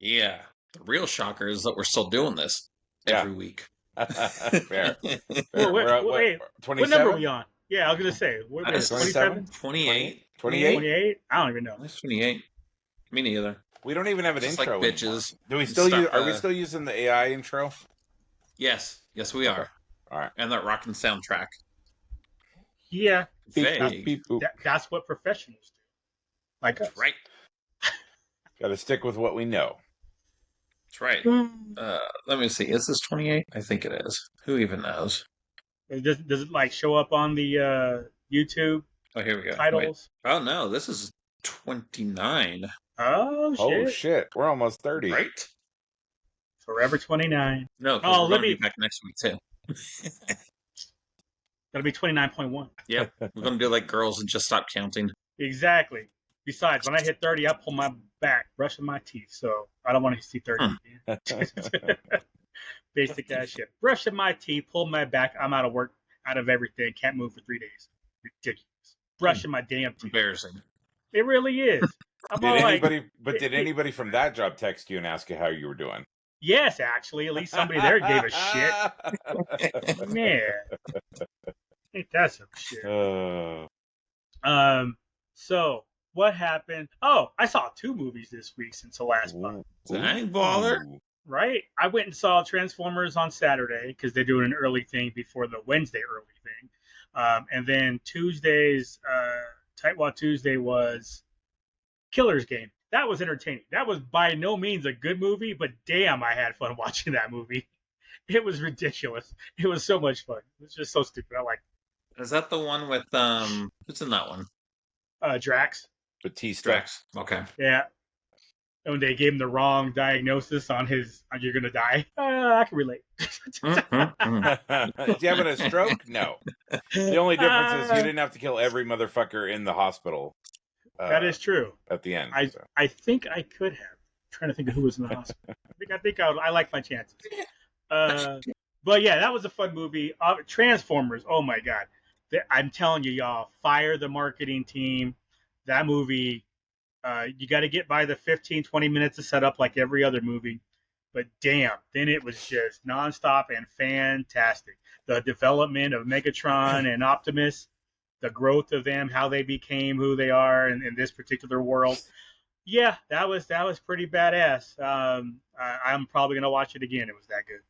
Yeah. The real shocker is that we're still doing this every week. Fair. Well, We're at wait, what 27? number are we on? Yeah, I was gonna say, what is it, 27? 28. 28? I don't even know. That's 28. Me neither. We don't even have an Just intro like anymore. bitches. Do we still Stuff, are we still using the AI intro? Yes. Yes, we are. All right. And that rockin' soundtrack. Yeah, Vague. that's what professionals do. Like us. That's right. Got to stick with what we know. That's right. Let me see. Is this 28? I think it is. Who even knows? Does it like show up on the YouTube Oh, here we go. titles? Wait. Oh, no. This is 29. Oh, shit. Oh, shit. We're almost 30. Right? Forever 29. No, because we're going to be back next week, too. That'll be 29.1. Yep. We're going to do like girls and just stop counting. Exactly. Besides, when I hit 30, I pull my back, brushing my teeth. So I don't want to see 30 again. Basic ass shit. Brushing my teeth, pull my back. I'm out of work, out of everything. Can't move for 3 days. Ridiculous. Brushing my damn teeth. Embarrassing. It really is. Did anybody from that job text you and ask you how you were doing? Yes, actually. At least somebody there gave a shit. Man. Ain't that some shit? So what happened? Oh, I saw 2 movies this week since the last month. Dang, baller. Right? I went and saw Transformers on Saturday because they're doing an early thing before the Wednesday early thing. And then Tuesday's Tightwad Tuesday was Killer's Game. That was entertaining. That was by no means a good movie, but damn, I had fun watching that movie. It was ridiculous. It was so much fun. It was just so stupid. I liked it. Is that the one with who's in that one? Drax. Batista. Drax. Okay. Yeah. And when they gave him the wrong diagnosis on his "you're gonna die," I can relate. Is he having a stroke? No. The only difference is you didn't have to kill every motherfucker in the hospital. That is true. At the end. I think I could have. I'm trying to think of who was in the hospital. I think I like my chances. But yeah, that was a fun movie. Transformers. Oh my god. I'm telling you, y'all, fire the marketing team. That movie, you got to get by the 15, 20 minutes of setup like every other movie. But damn, then it was just nonstop and fantastic. The development of Megatron and Optimus, the growth of them, how they became who they are in this particular world. Yeah, that was pretty badass. I'm probably going to watch it again. It was that good.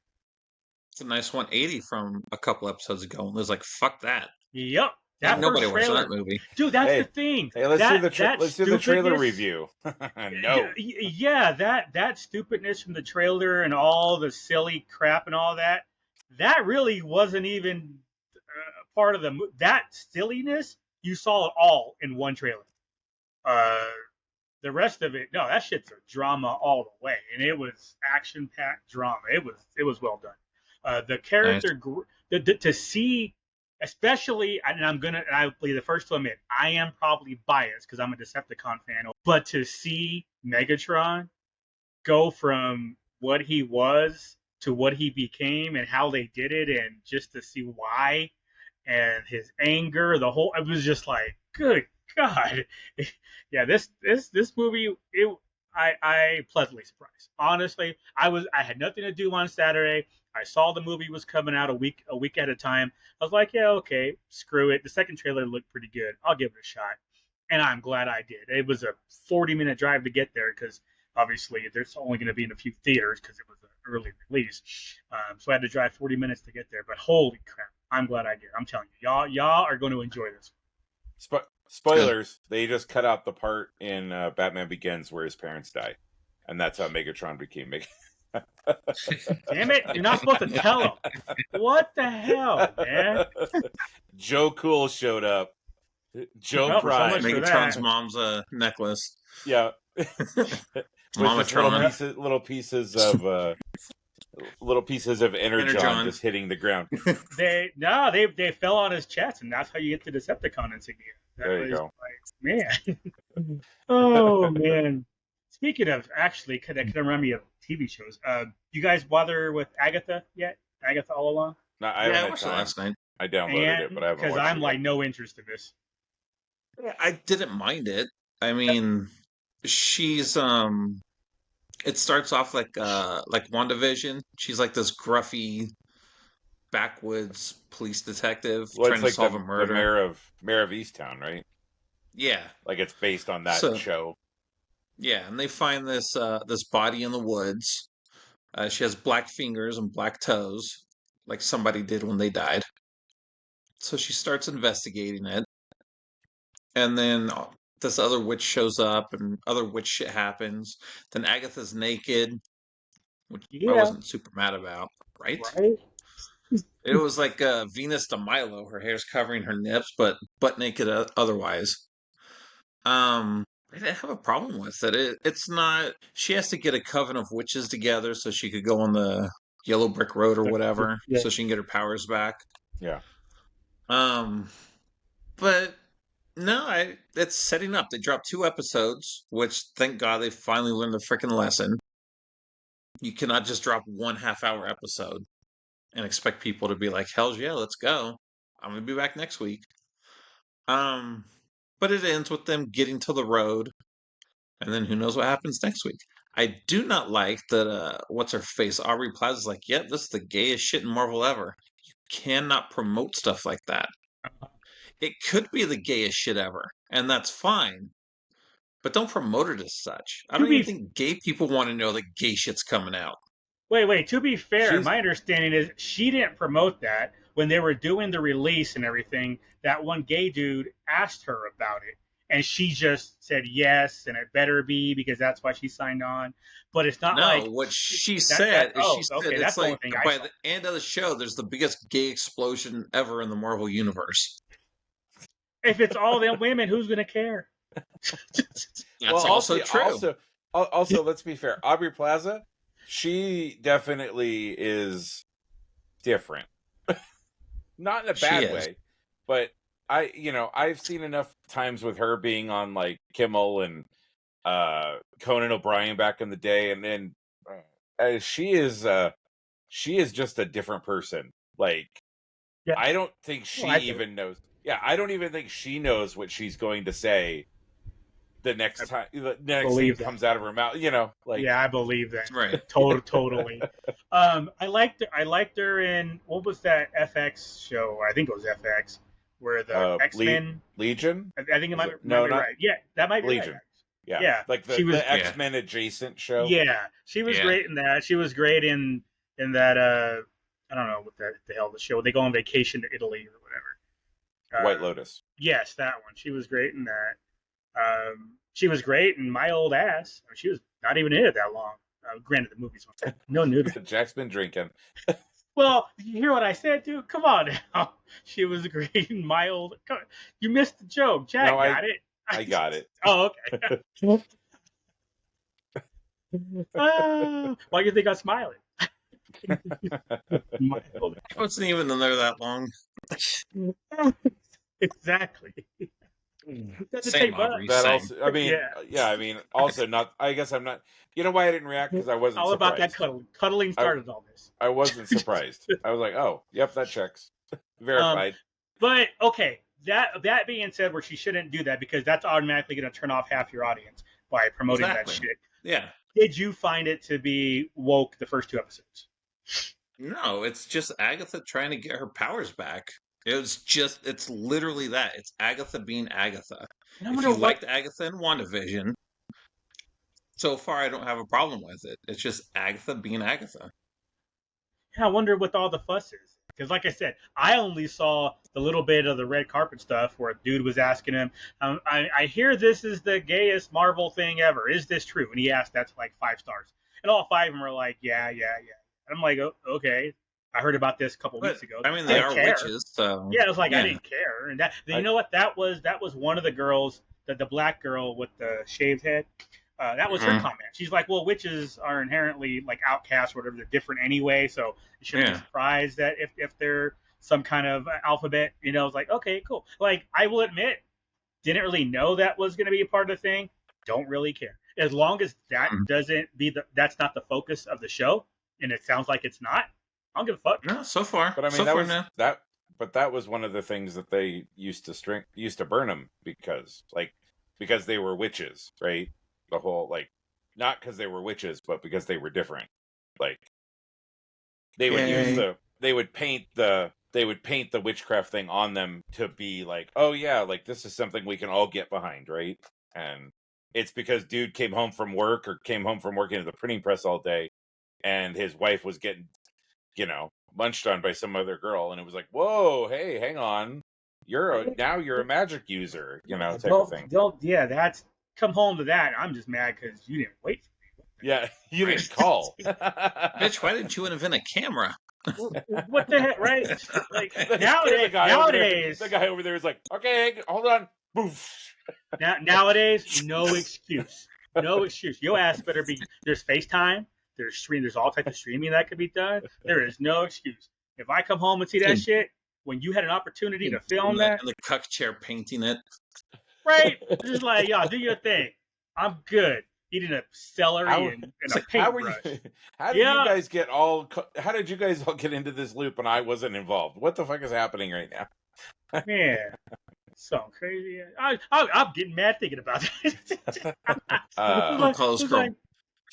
It's a nice 180 from a couple episodes ago. It was like, fuck that. Yep. Nobody watched that movie. Dude, that's the thing. Hey, let's do the trailer review. No. Yeah, that stupidness from the trailer and all the silly crap and all that really wasn't even part of that silliness. You saw it all in one trailer. The rest of it, no, that shit's a drama all the way, and it was action-packed drama. It was well done. The character, nice. To see. Especially, and I'll be the first to admit, I am probably biased because I'm a Decepticon fan. But to see Megatron go from what he was to what he became and how they did it, and just to see why and his anger, it was just like, good God. Yeah, this movie, I pleasantly surprised. Honestly, I had nothing to do on Saturday. I saw the movie was coming out a week at a time. I was like, yeah, okay, screw it. The second trailer looked pretty good. I'll give it a shot. And I'm glad I did. It was a 40-minute drive to get there because obviously there's only going to be in a few theaters because it was an early release. So I had to drive 40 minutes to get there. But holy crap, I'm glad I did. I'm telling you, y'all are going to enjoy this. Spoilers, they just cut out the part in Batman Begins where his parents die. And that's how Megatron became Megatron. Damn it, you're not supposed to tell him. What the hell, man? Joe Cool showed up. Joe Prime. So Megatron's mom's necklace. Yeah. Mamatron. Little pieces of Energon just hitting the ground. They fell on his chest, and that's how you get the Decepticon insignia. There you go. Like, man. Oh, man. Speaking of, actually, that can remind me of TV shows. You guys bother with Agatha yet? Agatha All Along? No, I watched it last night. I downloaded it, but I haven't watched it. Because I'm like no interest in this. Yeah, I didn't mind it. I mean, she's It starts off like WandaVision. She's like this gruffy backwoods police detective Well, trying it's to like solve a the murder. mayor of Easttown, right? Yeah. Like it's based on that So show. yeah, and they find this body in the woods. She has black fingers and black toes, like somebody did when they died. So she starts investigating it, and then this other witch shows up, and other witch shit happens. Then Agatha's naked, which I Yeah, wasn't super mad about, right? right. It was like Venus de Milo. Her hair's covering her nips, but butt naked otherwise. I didn't have a problem with it. It's not. She has to get a coven of witches together so she could go on the yellow brick road or whatever, Yeah. so she can get her powers back. Yeah. Um, but no, it's setting up. They dropped 2 episodes, which thank God they finally learned the freaking lesson. You cannot just drop 1 half-hour episode and expect people to be like, "Hell's yeah, let's go." I'm gonna be back next week. Um, but it ends with them getting to the road, and then who knows what happens next week. I do not like that. What's her face? Aubrey Plaza's like, "Yep, this is the gayest shit in Marvel ever." Cannot promote stuff like that. It could be the gayest shit ever, and that's fine. But don't promote it as such. I To don't even be think gay people want to know that gay shit's coming out. wait. To be fair, She's my understanding is she didn't promote that when they were doing the release and everything. That one gay dude asked her about it, and she just said yes, and it better be because that's why she signed on. But it's not No, like what she that. said is she Oh, said okay. it's That's the only like thing I by saw. the end of the show, there's the biggest gay explosion ever in the Marvel universe. If it's all them women, who's gonna care? well, That's also true. also, let's be fair. Aubrey Plaza, she definitely is different. Not in a She bad is. way, but I've seen enough times with her being on like Kimmel and Conan O'Brien back in the day, and then she is just a different person. Like Yeah, I don't think well, she I do. even knows. Yeah, I don't even think she knows what she's going to say I the next thing believe that that. comes out of her mouth. You know, like Yeah, I believe that. Right. Totally. I liked her in what was that FX show? I think it was FX, where the X Men. Legion. I think it Was might, it? might No, be not right. Yeah, that might be right. Legion. Yeah, Yeah, like she was. the Yeah. X-Men adjacent show. Yeah, she was Yeah. great in that. She was great in that. I don't know what the hell the show. They go on vacation to Italy or whatever. White Lotus. Yes, that one. She was great in that. She was great in My Old Ass. She was not even in it that long. Granted, the movie's no nudity. Jack's been drinking. Well, you hear what I said, dude? Come on now. She was great in My Old. You missed the joke. Jack No, got it. I got it. Oh, okay. Why do you think I'm smiling? My Old I wasn't even in there that long. Ass. Exactly. Doesn't Same, take much. Aubrey. That Same. also, I mean, Yeah. yeah, I mean, also not. I guess I'm not. You know why I didn't react? Because I wasn't All about that surprised. cuddling. Cuddling started all this. I wasn't surprised. I was like, oh, yep, that checks. Verified. But okay, that being said, where she shouldn't do that because that's automatically going to turn off half your audience by promoting Exactly. that shit. Yeah. Did you find it to be woke the first 2 episodes? No, it's just Agatha trying to get her powers back. It's literally that. It's Agatha being Agatha. And I If wonder you what. liked Agatha in WandaVision, so far I don't have a problem with it. It's just Agatha being Agatha. I wonder what all the fuss is. Because, like I said, I only saw the little bit of the red carpet stuff where a dude was asking him, I hear this is the gayest Marvel thing ever. Is this true? And he asked that to like 5 stars. And all 5 of them were like, yeah. And I'm like, oh, okay. I heard about this a couple But weeks ago. I mean, I they didn't are care. witches, so Yeah, it was like I yeah. didn't care. And that you I- know what that was one of the girls, the black girl with the shaved head. That was her Mhm. comment. She's like, well, witches are inherently like outcasts or whatever. They're different anyway, so you shouldn't be Yeah. surprised that if they're some kind of alphabet. You know, it's like, okay, cool. Like I will admit, didn't really know that was going to be a part of the thing. Don't really care as long as that Mhm. doesn't that's not the focus of the show, and it sounds like it's not. I don't give a fuck. No, so far. But I mean, so that far, was no. that. But that was one of the things that they used to burn them because they were witches, right? The whole like not because they were witches, but because they were different. Like they would use they would paint the witchcraft thing on them to be like, oh yeah, like this is something we can all get behind, right? And it's because dude came home from work or came home from working at the printing press all day, and his wife was getting, munched on by some other girl, and it was like, whoa, hey, hang on, you're a magic user, type of thing. That's come home to that. I'm just mad because you didn't wait for me. Yeah, you didn't call. Bitch, why didn't you invent a camera? What the heck, right? Like nowadays, the guy over there is like, okay, hold on, boof. Nowadays, no excuse. No excuse. Your ass better be. There's FaceTime. There's all types of streaming that could be done. There is no excuse. If I come home and see that shit when you had an opportunity to film that, in the cuck chair painting it, right? Just like, y'all do your thing. I'm good. Eating a celery and a paintbrush. How did you guys all get into this loop and I wasn't involved? What the fuck is happening right now? Man, so crazy. I'm getting mad thinking about it. call this girl.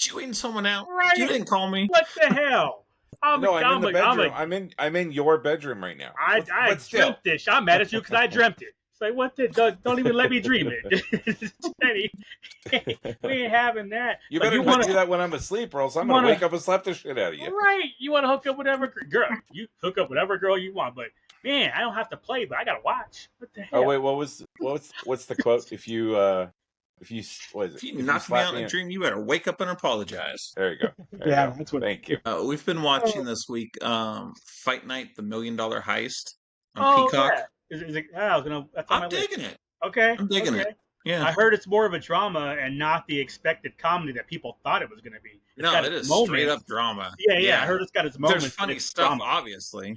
You eating someone out? Right. You didn't call me. What the hell? I'm in the bedroom. I'm in your bedroom right now. I dreamt this. I'm mad at you because I dreamt it. It's like, what the? Don't even let me dream it. We ain't having that. You better not do that when I'm asleep, or else I'm gonna wake up and slap the shit out of you. Right? You want to hook up whatever girl? You hook up whatever girl you want, but man, I don't have to play, but I gotta watch. What the hell? Oh wait, what's the quote? If you knock me out in a dream, you better wake up and apologize. There you go. That's what. Thank you. We've been watching this week, Fight Night, the $1 Million Heist on Peacock. Yeah. Is it? I'm digging it. Okay, I'm digging it. Yeah, I heard it's more of a drama and not the expected comedy that people thought it was going to be. It is straight up drama. Yeah. I heard it's got its moments. There's funny stuff, obviously,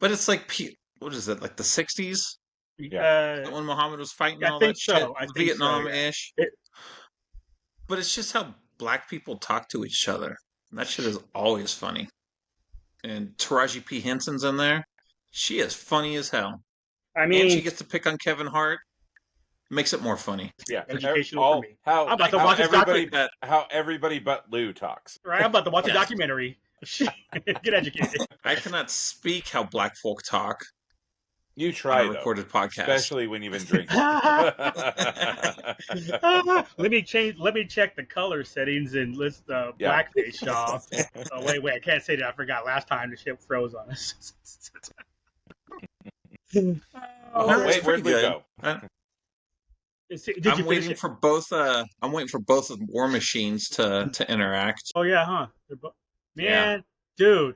but it's like what is it? Like the '60s? Yeah. When Muhammad was fighting all that shit, think Vietnam-ish. But it's just how black people talk to each other. And that shit is always funny. And Taraji P. Henson's in there. She is funny as hell. I mean, and she gets to pick on Kevin Hart. Makes it more funny. Yeah, educational for me. I'm about to watch how everybody but Lou talks. Right, I'm about to watch a documentary. Get educated. I cannot speak how black folk talk. You try on a recorded podcast, especially when you've been drinking. Let me check the color settings and list the blackface, y'all. Oh wait, I can't say that. I forgot. Last time the shit froze on us. Wait, where'd we go? I'm waiting for both of the War Machines to interact. Oh yeah, huh? Man, dude,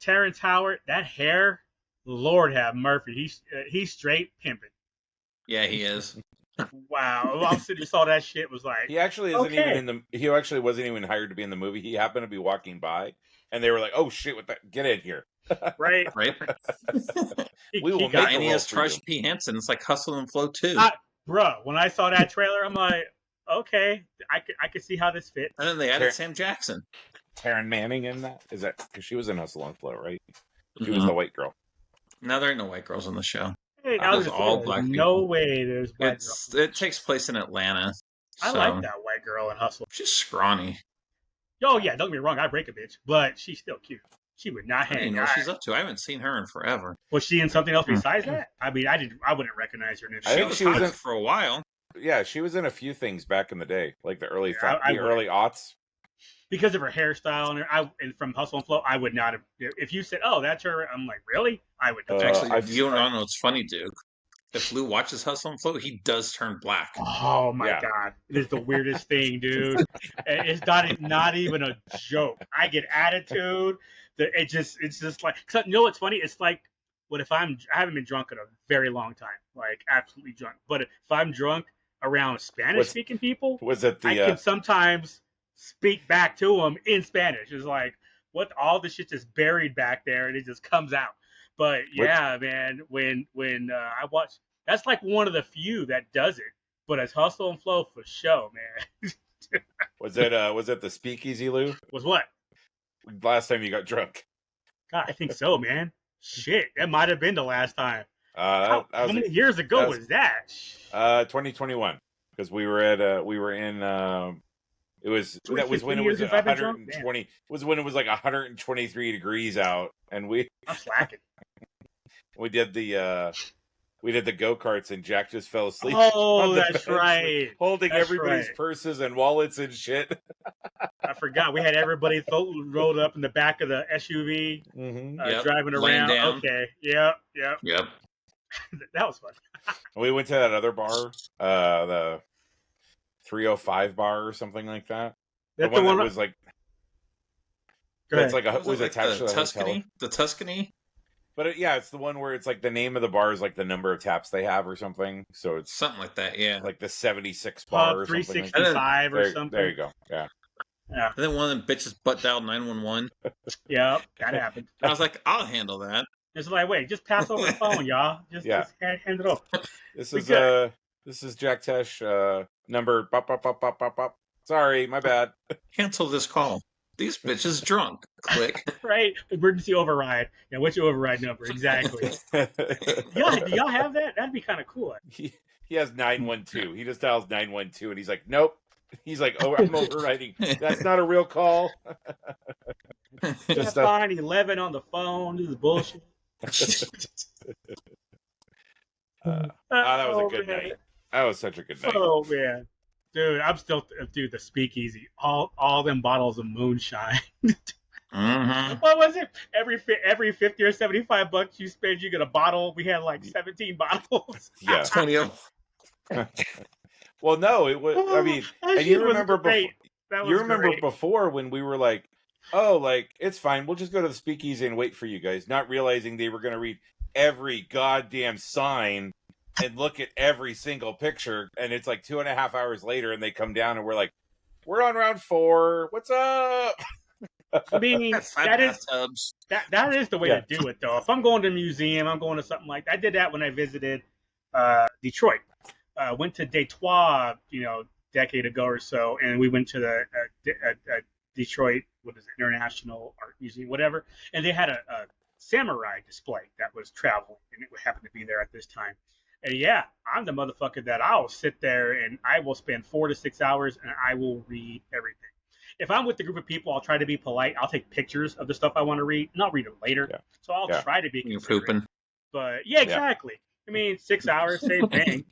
Terrence Howard, that hair. Lord have Murphy. He's straight pimping. Yeah, he is. Wow. I'm sitting there, saw that shit, was like, he actually isn't even he actually wasn't even hired to be in the movie. He happened to be walking by and they were like, oh shit, get in here. Right. We will make and he has Taraji P. Henson. It's like Hustle and Flow too. Bro, when I saw that trailer, I'm like, okay, I could see how this fits. And then they added Sam Jackson. Taryn Manning in that? Is that because she was in Hustle and Flow, right? She was the white girl. No, there ain't no white girls on the show. Hey, there's all black people. No way there's white girls. It takes place in Atlanta. I like that white girl in Hustle. She's scrawny. Oh, yeah, don't get me wrong. I break a bitch, but she's still cute. She would not hang. I don't know what she's up to. I haven't seen her in forever. Was she in something else besides that? I mean, I wouldn't recognize her. I think she was in for a while. Yeah, she was in a few things back in the day, like the early aughts. Because of her hairstyle and from Hustle and Flow, I would not have. If you said, "Oh, that's her," I'm like, "Really?" I would. Actually, you don't know. It's funny, Duke. If Lou watches Hustle and Flow, he does turn black. Oh my god, it is the weirdest thing, dude. It's not even a joke. I get attitude. It's just like, you know what's funny? It's like, what if I haven't been drunk in a very long time, like absolutely drunk. But if I'm drunk around Spanish-speaking people, I can sometimes speak back to them in Spanish. It's like, what, all the shit just buried back there and it just comes out. But yeah, man, when I watch, that's like one of the few that does it. But it's Hustle and Flow for show, man. Was it the speakeasy, Lou? Was what? Last time you got drunk? God, I think so, man. Shit, that might have been the last time. How many years ago was that? 2021, because we were in It was It's only that was when 15 it years was since I've been drunk? 120. It was when it was like 123 degrees out, and we I'm slacking. did the go-karts, and Jack just fell asleep Oh, on the that's bench, right. holding That's everybody's right. purses and wallets and shit. I forgot. We had everybody rolled up in the back of the SUV, Mm-hmm. driving laying around. down. Okay. Yep. Yep. That was fun. We went to that other bar, the 305 bar or something like that. That's the one that one. was like Go that's ahead. like was like attached to the the hotel. Tuscany? The Tuscany? But it's the one where it's like the name of the bar is like the number of taps they have or something. So it's Something like that, yeah. like the 76 bar Pub or something like that. 365 or something. There you go. Yeah. Yeah. And then one of them bitches butt dialed 911. Yep. That happened. I was like, I'll handle that. It's like, wait, just pass over the phone, y'all. Just hand it over. This is Jack Tesh, number bop, bop, bop, bop, bop, bop. Sorry, my bad. Cancel this call. These bitches drunk. Click. Right. Emergency override. Yeah, what's your override number? Exactly. Do y'all have that? That'd be kind of cool. He has 912. He just dials 912 and he's like, nope. He's like, oh, I'm overriding. That's not a real call. Just fine. 11 on the phone. This is bullshit. That was a good night. That was such a good night. Oh man, dude, I'm still the speakeasy. All them bottles of moonshine. Mm-hmm. What was it? Every 50 or $75 you spend, you get a bottle. We had like 17 bottles. Yeah. 20 of Well, no, it was. I mean, and you remember before when we were like, oh, like it's fine. We'll just go to the speakeasy and wait for you guys, not realizing they were going to read every goddamn sign and look at every single picture. And it's like 2.5 hours later, and they come down and we're like, we're on round 4. What's up? I mean, that is the way Yeah. to do it, though. If I'm going to a museum, I'm going to something like that. I did that when I visited Detroit. Went to Detroit, decade ago or so, and we went to the Detroit, International Art Museum, whatever, and they had a samurai display that was traveling, and it happened to be there at this time. And yeah, I'm the motherfucker that I'll sit there and I will spend 4 to 6 hours and I will read everything. If I'm with a group of people, I'll try to be polite. I'll take pictures of the stuff I want to read, and I'll read it later. Yeah. So I'll try to be considerate. Pooping. But yeah, exactly. I mean, 6 hours, same thing.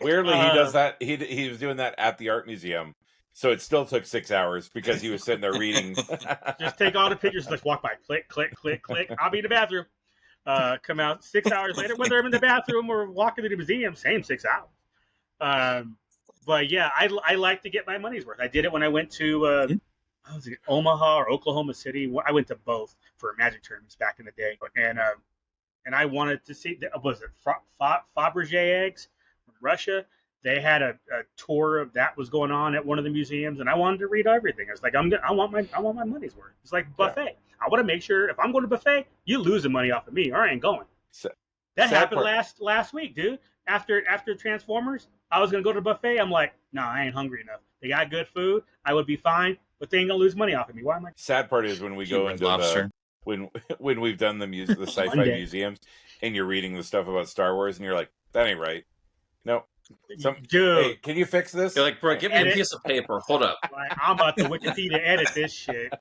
Weirdly, he does that. He was doing that at the art museum, so it still took 6 hours because he was sitting there reading. Just take all the pictures, like walk by, click, click, click, click. I'll be in the bathroom. Come out 6 hours later, whether I'm in the bathroom or walking to the museum, same 6 hours. But yeah, I like to get my money's worth. I did it when I went to Omaha or Oklahoma City. I went to both for Magic tournaments back in the day, and I wanted to see. Was it Fabergé eggs from Russia? They had a tour of that was going on at one of the museums, and I wanted to read everything. I was like, I want my money's worth. It's like buffet. Yeah. I want to make sure if I'm going to buffet, you losing money off of me, or I ain't going. That happened last week, dude. After Transformers, I was gonna go to the buffet. I'm like, no, I ain't hungry enough. They got good food. I would be fine, but they ain't gonna lose money off of me. Why am I? Sad part is when we go into the when we've done the sci-fi museums, and you're reading the stuff about Star Wars, and you're like, that ain't right. No. Dude, hey, can you fix this? You're like, bro, give me a piece of paper. Hold up. Like, I'm about to Wikipedia edit this shit.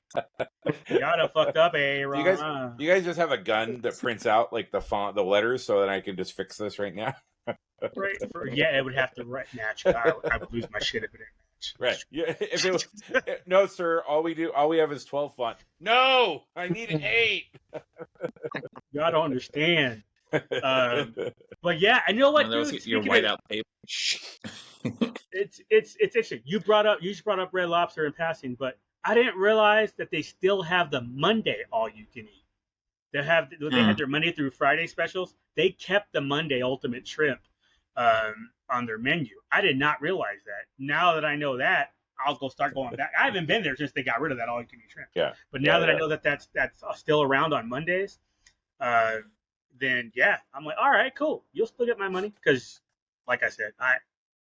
Y'all done fucked up, Aaron. You guys just have a gun that prints out like the font, the letters, so that I can just fix this right now. Right. Yeah, it would have to match. I would lose my shit if it didn't match. Right. Yeah. If it was, no, sir. All we have is 12 font. No, I need an 8. Y'all don't understand. But yeah, and you know what, dude? Your whiteout paper. It's interesting. You brought up Red Lobster in passing, but I didn't realize that they still have the Monday all you can eat. They had their Monday through Friday specials. They kept the Monday ultimate shrimp on their menu. I did not realize that. Now that I know that, I'll go start going back. I haven't been there since they got rid of that all you can eat shrimp. Yeah. But now that I know that that's still around on Mondays, then yeah, I'm like, all right, cool. You'll still get my money because, like I said,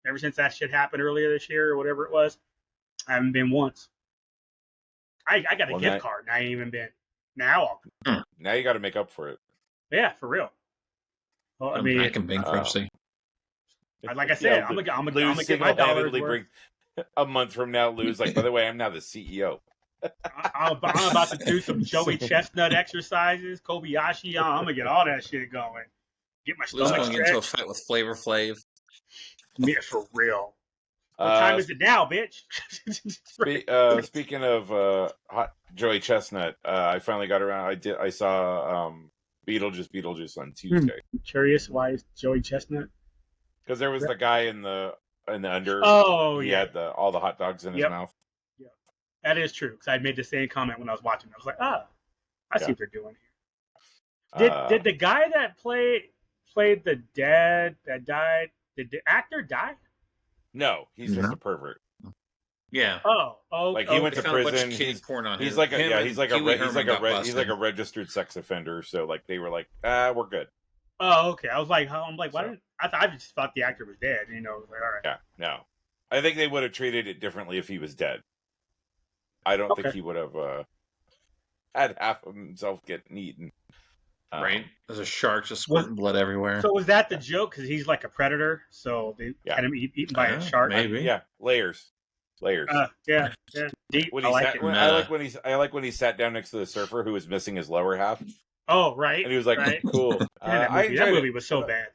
ever since that shit happened earlier this year or whatever it was, I haven't been once. I got a gift card and I ain't even been. Now you got to make up for it. Yeah, for real. Well, I mean, back in bankruptcy. Like I said, I'm gonna get my dollars worth. a month from now, Lou's like, by the way, I'm now the CEO. I'm about to do some Joey Chestnut exercises, Kobayashi. I'm gonna get all that shit going. Get my Lou's stomach going into a stretched. fight with Flavor Flav. Yeah, for real. What time is it now, bitch? Speaking of hot Joey Chestnut, I finally got around. I saw Beetlejuice on Tuesday. I'm curious why is Joey Chestnut? Because there was the guy in the under. Oh, he yeah. had all the hot dogs in his mouth. Yep. That is true. Because I made the same comment when I was watching. I was like, I see what they're doing here. Did the guy that played the dad that died? Did the actor die? No, he's just a pervert. Yeah. Oh, like he went to prison. He's like a registered sex offender. So like they were like, we're good. Oh, okay. I was like, why didn't I just thought the actor was dead? You know, like, all right. Yeah, no. I think they would have treated it differently if he was dead. I don't think he would have had half of himself getting eaten. Right? There's a shark just squirting blood everywhere. So was that the joke? Because he's like a predator, so they had him eaten by a shark. Maybe. Layers. Yeah. Deep. I like when he sat down next to the surfer who was missing his lower half. Oh, right. And he was like, cool. That movie was so bad.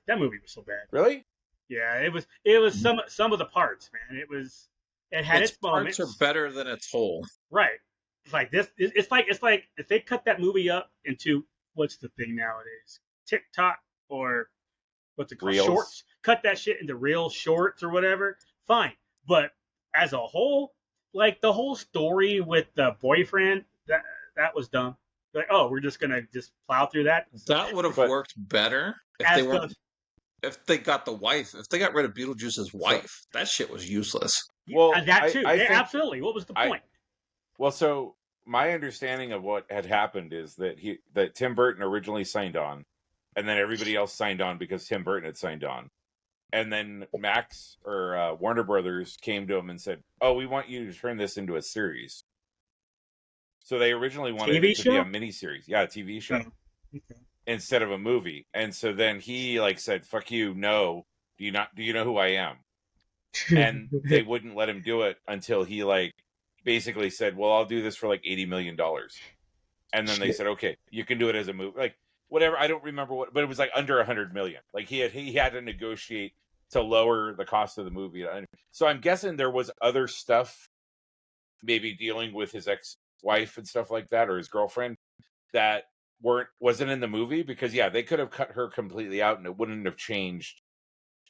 Really? Yeah, it was some of the parts, man. It had its moments. Parts are better than its whole. Right. It's like this. It's like if they cut that movie up into what's the thing nowadays? TikTok or what's it called? Reels. Shorts. Cut that shit into real shorts or whatever. Fine. But as a whole, like the whole story with the boyfriend, that was dumb. Like, we're just gonna plow through that. That would have worked better if they got the wife. If they got rid of Beetlejuice's wife, that shit was useless. Well, that too. Absolutely. What was the point? Well, so my understanding of what had happened is that Tim Burton originally signed on, and then everybody else signed on because Tim Burton had signed on. And then Max or Warner Brothers came to him and said, we want you to turn this into a series. So they originally wanted it to be a miniseries. Yeah, a TV show. Okay. Instead of a movie. And so then he said, fuck you, no. Do you know who I am? And they wouldn't let him do it until he basically said, well, I'll do this for $80 million. And then they said, okay, you can do it as a movie. Whatever, I don't remember but it was under $100 million. He had to negotiate to lower the cost of the movie. So I'm guessing there was other stuff, maybe dealing with his ex-wife and stuff like that, or his girlfriend, that wasn't in the movie, because they could have cut her completely out and it wouldn't have changed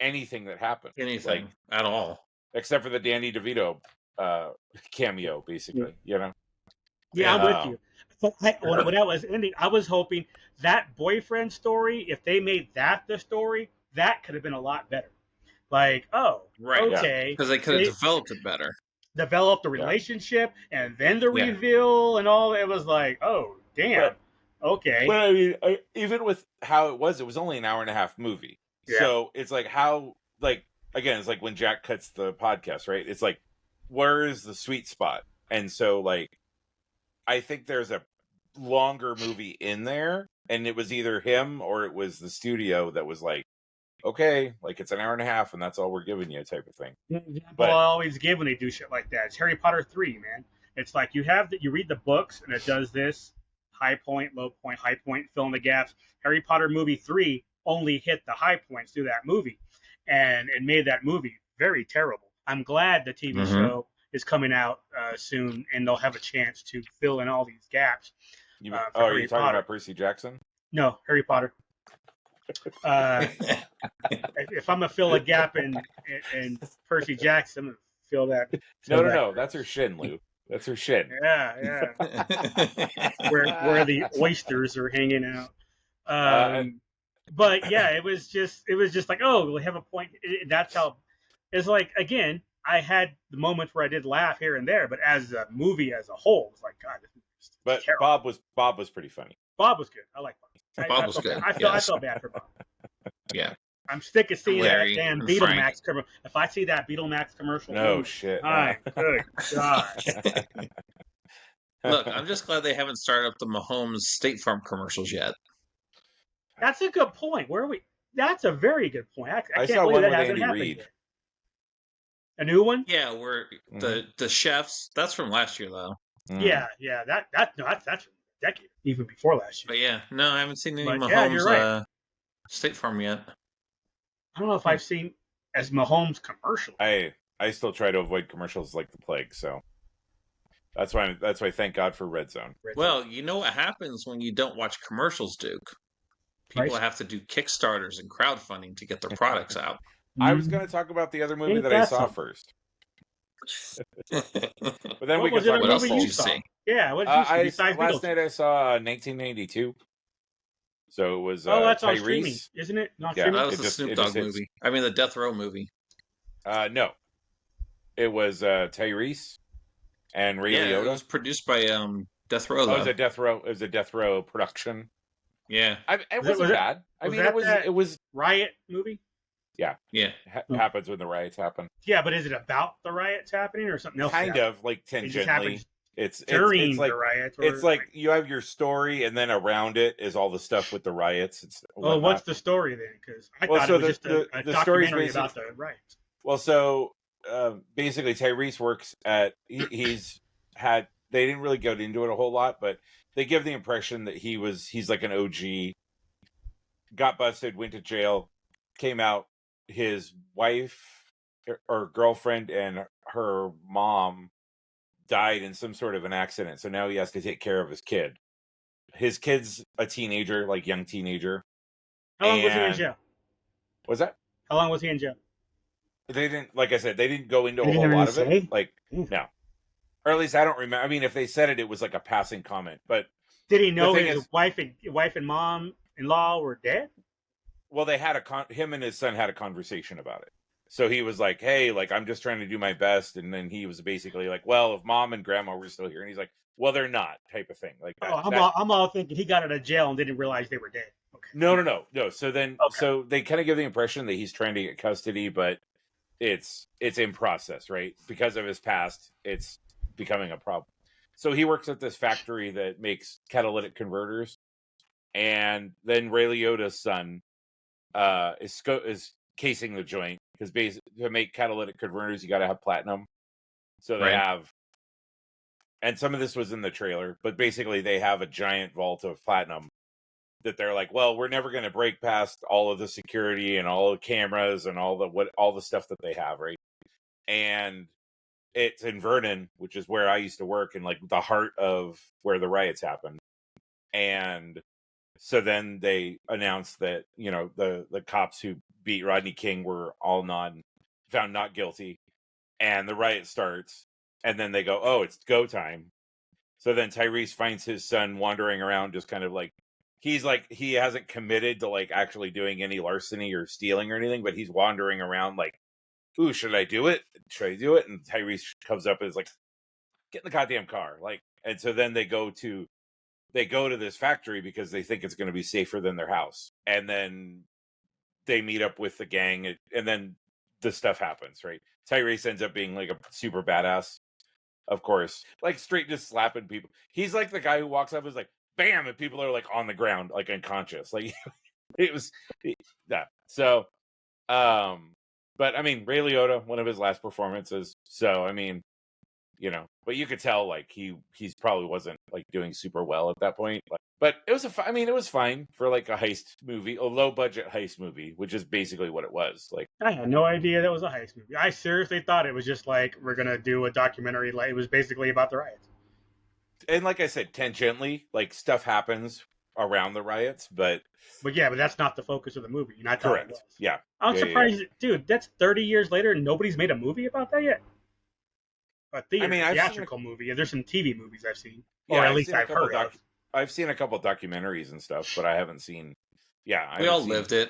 anything that happened. Anything at all. Except for the Danny DeVito cameo, basically, Yeah, I'm with you. When I was ending, I was hoping that boyfriend story, if they made that the story, that could have been a lot better. Right. Okay. Because they could have developed it better. Developed the relationship and then the reveal and all. It was like, oh, damn. Okay. But I mean, even with how it was only an hour and a half movie. Yeah. So it's again, it's like when Jack cuts the podcast, right? It's like, where is the sweet spot? And so I think there's a longer movie in there, and it was either him or it was the studio that was okay, it's an hour and a half and that's all we're giving you, type of thing. The example I always give when they do shit like that, it's Harry Potter 3, man. It's like you read the books and it does this high point, low point, high point, fill in the gaps. Harry Potter movie 3 only hit the high points through that movie, and it made that movie very terrible. I'm glad the TV show is coming out soon, and they'll have a chance to fill in all these gaps. Are you talking about Percy Jackson? No, Harry Potter. If I'm gonna fill a gap in Percy Jackson, I'm gonna fill that. No, that's her shin, Lou. That's her shin. Yeah. where the oysters are hanging out. But yeah, it was just like, we'll have a point. That's how. It's like, again, I had the moments where I did laugh here and there, but as a movie as a whole, it's like, God, this is but terrible. Bob was pretty funny. Bob was good. I like Bob. Bob was good. I felt bad for Bob. Yeah. I'm sick of seeing Larry that damn and Beetlemax commercial. If I see that Beetlemax commercial, no shit. My good God. Look, I'm just glad they haven't started up the Mahomes State Farm commercials yet. That's a good point. Where are we? That's a very good point. I can't saw believe one that with hasn't Andy happened Reid. yet. A new one? Yeah, where the chefs. That's from last year though. Yeah. That's from a decade, even before last year. But yeah, no, I haven't seen any But yeah, you're Mahomes right. State Farm yet. I don't know if I've seen as Mahomes commercial. I still try to avoid commercials like the plague, so that's why thank God for Red Zone. Well, you know what happens when you don't watch commercials, Duke? People Right. have to do Kickstarters and crowdfunding to get their products out. I was going to talk about the other movie Ain't that I that saw something? first, but then we What can was the talk other What about else movie did you you saw? see? Yeah, what did you see besides last Beetlejuice? night I saw 1992. So it was Oh, that's on streaming, Tyrese. isn't it? Not Yeah. streaming. That was It the just- Snoop it Dogg just hits- movie. I mean, the Death Row movie. No, it was Tyrese and Ray Yeah, it Liotta. was produced by Death Row. Oh, Though. it was a Death Row. It was a Death Row production. Yeah, It wasn't bad. I mean, it was Riot movie. yeah. happens when the riots happen. Yeah, but is it about the riots happening or something else? Kind of like It just tangentially. happens It's during it's like the riots. Or it's like you have your story, and then around it is all the stuff with the riots. It's well, what's the story then? Because I Well, thought so it was just a the story's documentary about the riots. Well, so basically, Tyrese works at. He's had. They didn't really go into it a whole lot, but they give the impression that he's like an OG. Got busted, went to jail, came out. His wife or girlfriend and her mom died in some sort of an accident, so now he has to take care of his kid. His kid's a teenager, like young teenager. How long was he in jail? Was that? How long was he in jail? They didn't, like I said, they didn't go into They a whole didn't lot of say? it. Like, no. Or at least I don't remember. I mean, if they said it, it was like a passing comment. But Did he know thing his is- wife and mom-in-law were dead? well, they had him and his son had a conversation about it. So he was like, "Hey, like I'm just trying to do my best," and then he was basically like, "Well, if mom and grandma were still here," and he's like, "Well, they're not," type of thing. Like, I'm all thinking he got out of jail and didn't realize they were dead. Okay. No. So then, Okay. so they kind of give the impression that he's trying to get custody, but it's in process, right? Because of his past, it's becoming a problem. So he works at this factory that makes catalytic converters, and then Ray Liotta's son is casing the joint because to make catalytic converters, you got to have platinum. So they Right. have, and some of this was in the trailer, but basically they have a giant vault of platinum that they're like, well, we're never going to break past all of the security and all the cameras and all the stuff that they have, right? And it's in Vernon, which is where I used to work, in like the heart of where the riots happened. And so then they announced that, you know, the cops who beat Rodney King were all found not guilty, and the riot starts, and then they go, oh, it's go time. So then Tyrese finds his son wandering around, just kind of like, he hasn't committed to like actually doing any larceny or stealing or anything, but he's wandering around like, ooh, should I do it? Should I do it? And Tyrese comes up and is like, get in the goddamn car. Like, and so then they go to this factory because they think it's going to be safer than their house. And then they meet up with the gang, and then the stuff happens, right? Tyrese ends up being like a super badass, of course, like straight just slapping people. He's like the guy who walks up and is like, bam, and people are like on the ground, like unconscious. Like it was, yeah. So, but I mean, Ray Liotta, one of his last performances. So, I mean, you know, but you could tell like he's probably wasn't like doing super well at that point. But it was it was fine for like a heist movie, a low budget heist movie, which is basically what it was. Like, I had no idea that was a heist movie. I seriously thought it was just like, we're gonna do a documentary. Like, it was basically about the riots. and like I said, tangentially, like stuff happens around the riots, but yeah, but that's not the focus of the movie. And I thought correct, it was. yeah. I'm Yeah, surprised, dude. That's 30 years later, and nobody's made a movie about that yet. A theatrical movie. There's some TV movies I've seen, or at least I've heard of. I've seen a couple documentaries and stuff, but I haven't seen. Yeah, we all lived it.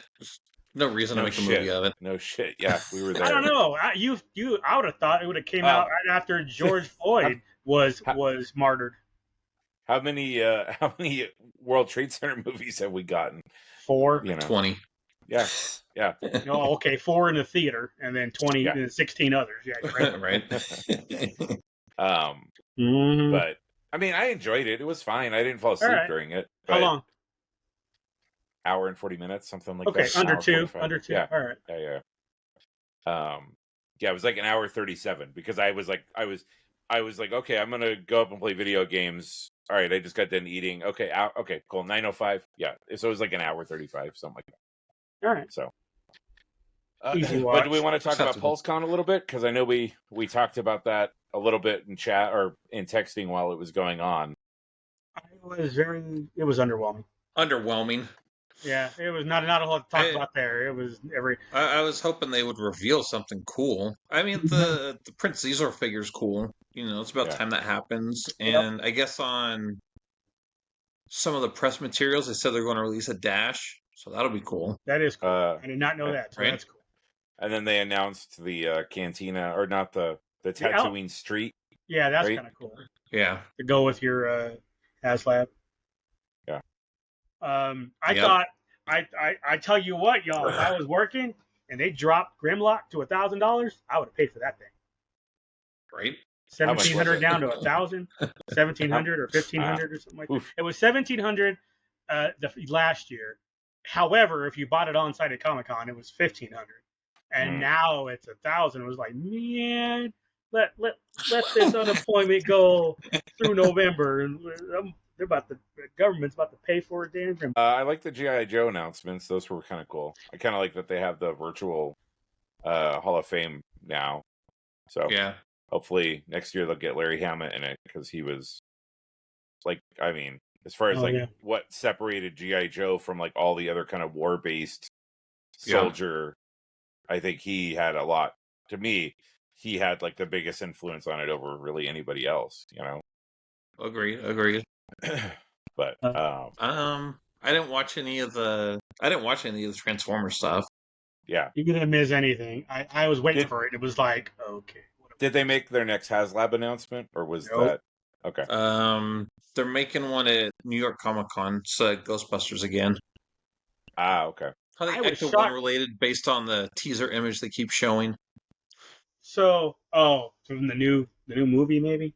No reason to make a movie of it. No shit. Yeah, we were there. I don't know. I would have thought it would have came out right after George Floyd was martyred. How many World Trade Center movies have we gotten? 4. 20. Yeah. No, okay, 4 in the theater, and then 20, and 16 others. Yeah, right. Right. Mm-hmm. But I mean, I enjoyed it. It was fine. I didn't fall asleep during it. How long? Hour and 40 minutes, something like okay, that. under 2. 45. Under 2. Yeah. All right. Yeah. Yeah, it was like an hour 37 because I was like, okay, I'm gonna go up and play video games. All right, I just got done eating. Okay, okay, cool. 9:05. Yeah, so it was like an hour 35, something like that. All right. So, Easy but do we watch. want to talk about PulseCon a little bit? Because I know we talked about that a little bit in chat or in texting while it was going on. It was underwhelming. Underwhelming. Yeah, it was not a whole lot to talk about there. It was I was hoping they would reveal something cool. I mean, the Prince Caesar figure's cool. You know, it's about time that happens. And I guess on some of the press materials, they said they're going to release a dash, so that'll be cool. That is cool. I did not know that, so that's cool. And then they announced the Cantina, or not the Tatooine Street. Yeah, that's kind of cool. Yeah, to go with your HasLab. Yeah. I thought I tell you what, y'all, if I was working and they dropped Grimlock to $1,000, I would have paid for that thing. Right. 1,700 down to 1,000, 1,700 or 1,500 or something like that. It was 1,700 the last year. However, if you bought it on site at Comic-Con, it was 1,500, and now it's 1,000. It was like, man, let this unemployment go through November, and the government's about to pay for it. Damn. I like the G.I. Joe announcements; those were kind of cool. I kind of like that they have the virtual Hall of Fame now. So yeah, hopefully next year they'll get Larry Hammett in it because he was like, I mean, as far as what separated G.I. Joe from like all the other kind of war-based soldier, I think he had a lot. To me, he had like the biggest influence on it over really anybody else. You know. Agreed. But I didn't watch any of the Transformer stuff. Yeah, you didn't miss anything. I was waiting for it. It was like, okay. Did they make their next HasLab announcement, or was that okay? They're making one at New York Comic Con. So Ghostbusters again. Okay. I think the one related based on the teaser image they keep showing. So from the new movie maybe.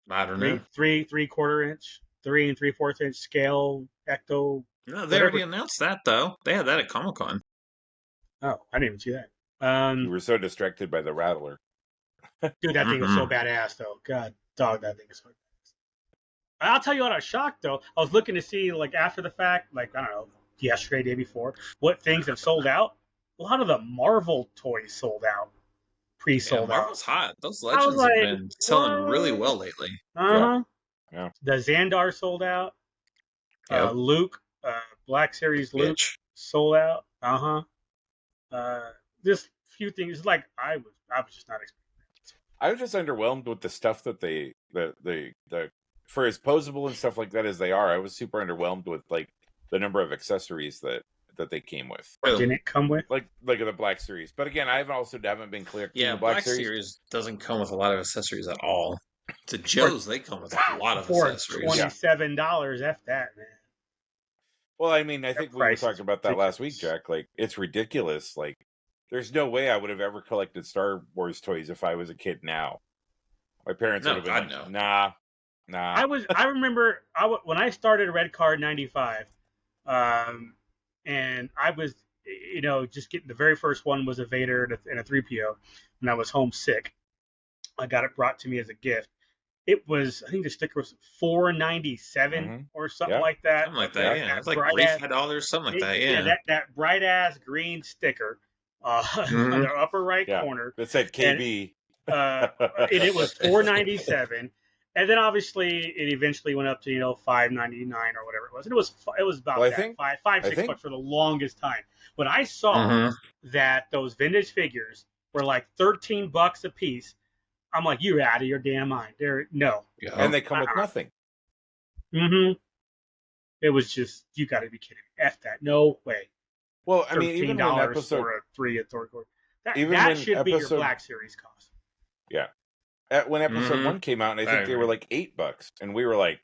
I don't know. 3/4 inch, 3 3/4 inch scale, ecto. No, they already announced that though. They had that at Comic Con. Oh, I didn't even see that. You were so distracted by the Rattler. Dude, that thing was so badass though. God, dog, that thing is so badass. I'll tell you what, I was shocked though. I was looking to see like after the fact, like I don't know, yesterday, day before, what things have sold out. A lot of the Marvel toys sold out. Pre-sold out. Marvel's hot. Those Legends have been selling really well lately. Yeah. The Xandar sold out. Luke, Black Series Luke sold out. Just a few things. Like I was just not expecting that. I was just underwhelmed with the stuff that they for as posable and stuff like that as they are. I was super underwhelmed with like the number of accessories that they came with. Didn't it come with? Like the Black Series. But again, I haven't been clear. Yeah, the Black Series doesn't come with a lot of accessories at all. To Joe's, they come with a lot of accessories. $27, F that, man. Well, I mean, I think we were talking about that last week, Jack. Like, it's ridiculous. Like, there's no way I would have ever collected Star Wars toys if I was a kid now. My parents would have been like, nah. I remember when I started Red Card 95, and I was, just getting the very first one was a Vader and a 3PO, and I was homesick. I got it brought to me as a gift. It was, I think the sticker was $4.97 or something like that. Something like that, yeah. It's like $45, something like that, yeah. That bright ass green sticker on the upper right corner. That said KB. And it was $4.97. And then obviously it eventually went up to $5.99 or whatever it was. And it was about $5-6 for the longest time. When I saw that those vintage figures were like $13 a piece, I'm like, you're out of your damn mind. And they come with nothing. It was just, you got to be kidding me. F that. No way. Well, I mean, even when episode for a 3 at Thor. That should be your Black Series cost. Yeah. When episode 1 came out, and I think they were like $8, and we were like,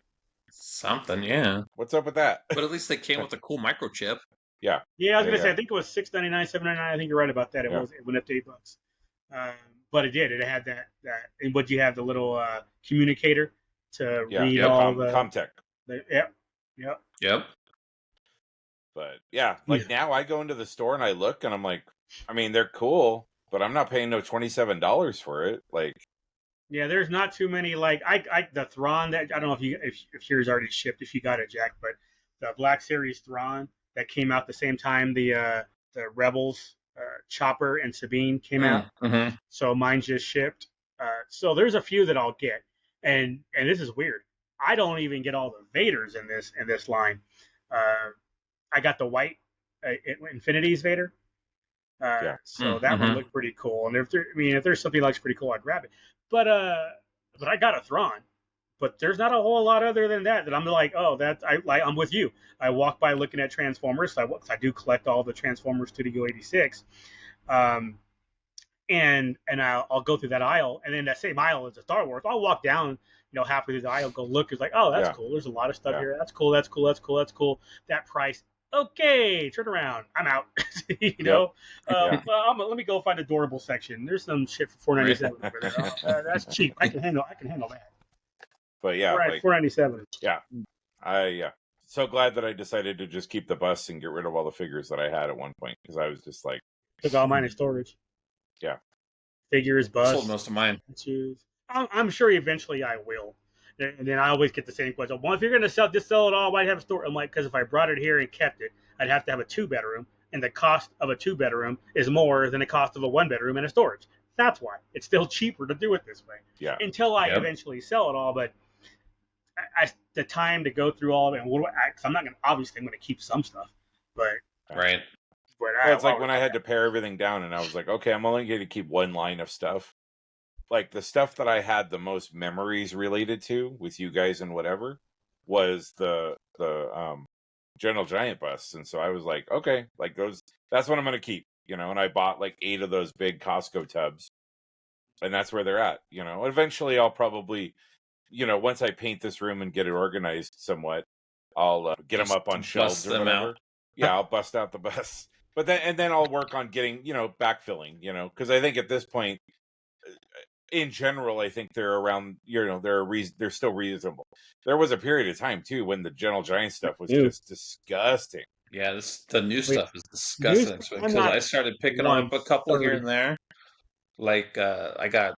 something, yeah. What's up with that? But at least they came with a cool microchip. Yeah. Yeah, I was gonna say, I think it was $6.99, $7.99. I think you're right about that. It went up to $8. But it did. It had that. And what you have the little communicator to read all the Comtech. Yep. But now I go into the store and I look and I'm like, I mean, they're cool. but I'm not paying no $27 for it. Like, Yeah, there's not too many like the Thrawn that I don't know if yours already shipped if you got it, Jack, but the Black Series Thrawn that came out the same time the Rebels Chopper and Sabine came out, Mm-hmm. so mine just shipped. So there's a few that I'll get, and this is weird. I don't even get all the Vaders in this line. I got the white Infinity's Vader. So that one Mm-hmm. looked pretty cool. And if there's something that looks pretty cool, I'd grab it. But I got a Thrawn. But there's not a whole lot other than that I'm like, oh, I'm with you. I walk by looking at Transformers. I do collect all the Transformers Studio 86. And I'll go through that aisle, and then that same aisle is a Star Wars. I'll walk down, halfway through the aisle, go look. It's like, oh, that's yeah, cool. There's a lot of stuff yeah, here. That's cool. That's cool. That's cool. That's cool. That price. Okay, turn around. I'm out. yeah. Well, let me go find the adorable section. There's some shit for $4.97 over there. That's cheap. I can handle that. But yeah, like, $4.97. yeah. So glad that I decided to just keep the bus and get rid of all the figures that I had at one point, because I was just like, Took all mine in storage. Yeah. Figures, bus. Sold most of mine. Shoes. I'm sure eventually I will. And then I always get the same question. Well, if you're going to sell it all, why do you have a store? I'm like, because if I brought it here and kept it, I'd have to have a 2-bedroom. And the cost of a 2-bedroom is more than the cost of a 1-bedroom and a storage. That's why. It's still cheaper to do it this way. Yeah. Until I eventually sell it all. But the time to go through all of it, and because I'm not going to, obviously, I'm going to keep some stuff. But Right. Well, it's like when I had to pare everything down, and I was like, okay, I'm only going to keep one line of stuff. Like, the stuff that I had the most memories related to with you guys and whatever was the General Giant bus. And so I was like, okay, like that's what I'm going to keep, and I bought like 8 of those big Costco tubs, and that's where they're at. Eventually I'll probably, once I paint this room and get it organized somewhat, I'll get them up on shelves or whatever. Out. Yeah, I'll bust out the bus. But then I'll work on getting, backfilling, because I think at this point, in general, I think they're around, they're still reasonable. There was a period of time too when the General Giant stuff was just disgusting. Yeah, the new stuff is disgusting. Because I started picking up a couple here and there. Like I got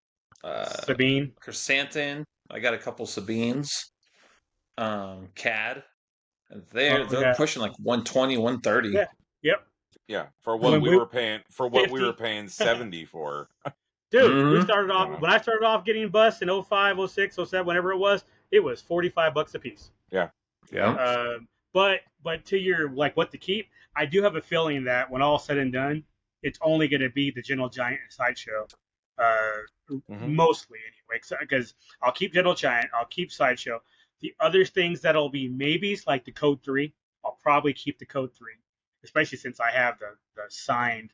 Sabine, Chrysanthemum. I got a couple Sabines. CAD. They're pushing like 120, 130. Yeah. Yep. Yeah, for what we were paying 70 for. Dude, we started off when I started off getting bus in 05, 06, 07, whenever it was $45 a piece. Yeah. Yeah. But to your like what to keep, I do have a feeling that when all said and done, it's only going to be the General Giant and Sideshow, mostly anyway. Because I'll keep General Giant, I'll keep Sideshow. The other things that'll be maybes, like the Code 3, I'll probably keep the Code 3, especially since I have the signed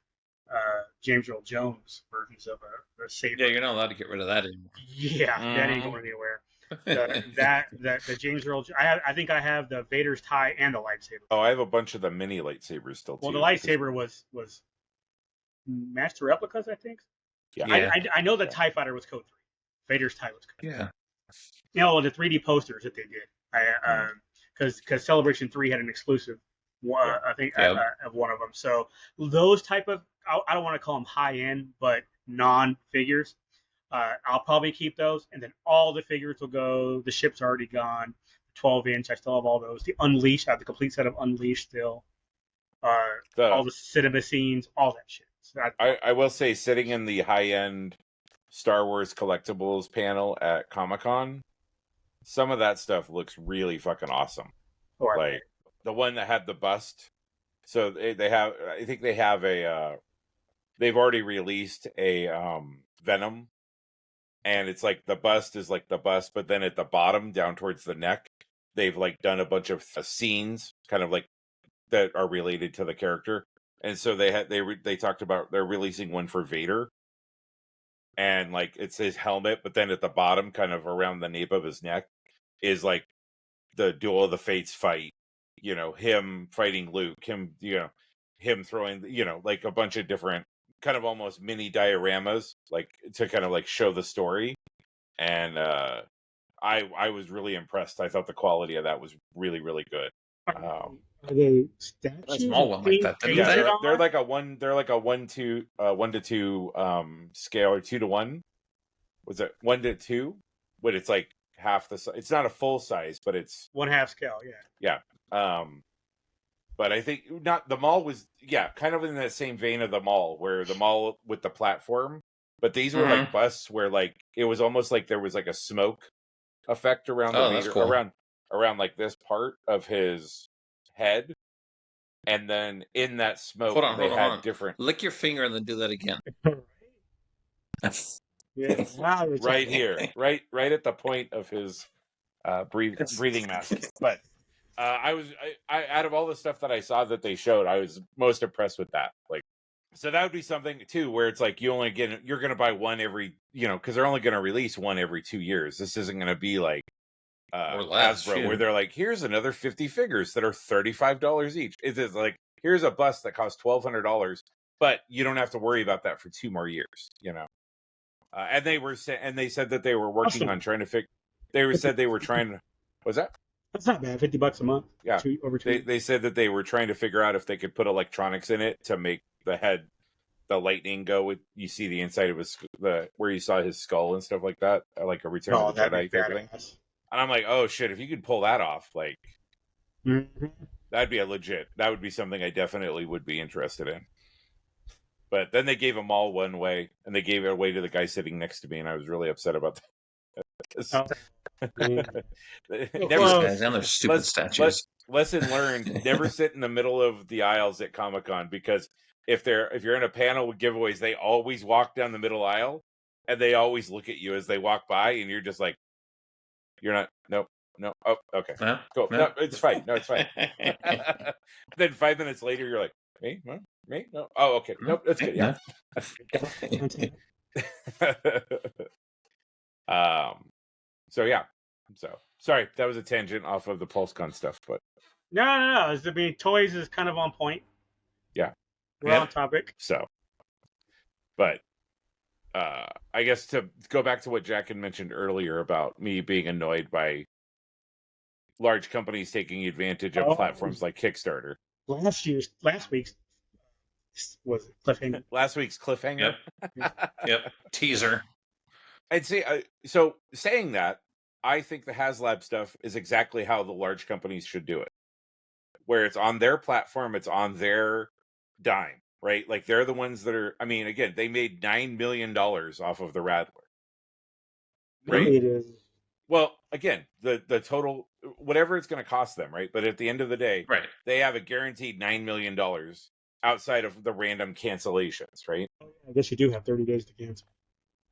James Earl Jones versions of a Saber. Yeah, you're not allowed to get rid of that anymore. Yeah, that ain't going anywhere. The James Earl. I think I have the Vader's tie and the lightsaber. Oh, I have a bunch of the mini lightsabers still too. Well, the lightsaber was Master Replicas, I think. Yeah. I know the TIE Fighter was Code 3. Vader's tie was Code 3. Yeah. The 3D posters that they did. Because Celebration 3 had an exclusive. I think of one of them. So those type of, I don't want to call them high end, but non-figures. I'll probably keep those, and then all the figures will go. The ship's already gone. 12-inch, I still have all those. The Unleashed, I have the complete set of Unleashed still. All the cinema scenes, all that shit. So I will say, sitting in the high-end Star Wars collectibles panel at Comic-Con, some of that stuff looks really fucking awesome. Like the one that had the bust. So they have, I think they have they've already released a Venom. And it's like the bust is like the bust, but then at the bottom, down towards the neck, they've like done a bunch of scenes, kind of like that are related to the character. And so they talked about they're releasing one for Vader, and like it's his helmet, but then at the bottom, kind of around the nape of his neck, is like the Duel of the Fates fight. Him fighting Luke, him throwing, like a bunch of different kind of almost mini dioramas, like to kind of like show the story. And I was really impressed. I thought the quality of that was really, really good. Are they A statues? small one like that, didn't Yeah, Painted they? on? they're like a 1-to-2 scale, or 2-to-1. Was it 1-to-2? But it's like half the size. It's not a full size, but it's 1/2 scale. Yeah. But I think not the mall was kind of in that same vein of the mall, where the mall with the platform, but these were like busts where like it was almost like there was like a smoke effect around the Oh, that's Vader, cool. around like this part of his head, and then in that smoke Hold on, they hold had on. different Lick your finger and then do that again. Yeah. Now you're right talking. here, right at the point of his breathing mask. But I out of all the stuff that I saw that they showed, I was most impressed with that. Like, so that would be something too, where it's like you're going to buy one every, because they're only going to release one every 2 years. This isn't going to be like Or less, Hasbro, where shoot. they're like, here's another 50 figures that are $35 each. It is like, here's a bust that costs $1,200, but you don't have to worry about that for 2 more years. And they said that they were working Awesome. on trying to fix. Said they were trying. Was that? That's not bad. $50 a month. Yeah. Over 2 years. They said that they were trying to figure out if they could put electronics in it to make the lightning go with. You see the inside of his where you saw his skull and stuff like that, like a Return of the Jedi type thing. And I'm like, oh shit! If you could pull that off, like, that'd be that would be something I definitely would be interested in. But then they gave them all one way, and they gave it away to the guy sitting next to me, and I was really upset about that. Never guys and their stupid statues. Lesson learned: never sit in the middle of the aisles at Comic-Con, because if you're in a panel with giveaways, they always walk down the middle aisle, and they always look at you as they walk by, and you're just like, you're not. Nope. No. Oh, okay. Cool. No, it's fine. No, it's fine. Then 5 minutes later, you're like, me? Huh? Me? No. Oh, okay. Nope. That's good. Yeah. So yeah. So sorry, that was a tangent off of the PulseCon stuff, but No. I mean, toys is kind of on point. Yeah. We're on topic. So, but I guess to go back to what Jack had mentioned earlier about me being annoyed by large companies taking advantage of platforms like Kickstarter. Last week's was cliffhanger. Last week's cliffhanger. Yep. Teaser. I'd say so. Saying that, I think the HasLab stuff is exactly how the large companies should do it, where it's on their platform, it's on their dime, right? Like they're the ones that are. I mean, again, they made $9 million off of the Rattler, right? It is. Well, again, the total, whatever it's going to cost them, right? But at the end of the day, right, they have a guaranteed $9 million outside of the random cancellations, right? I guess you do have 30 days to cancel.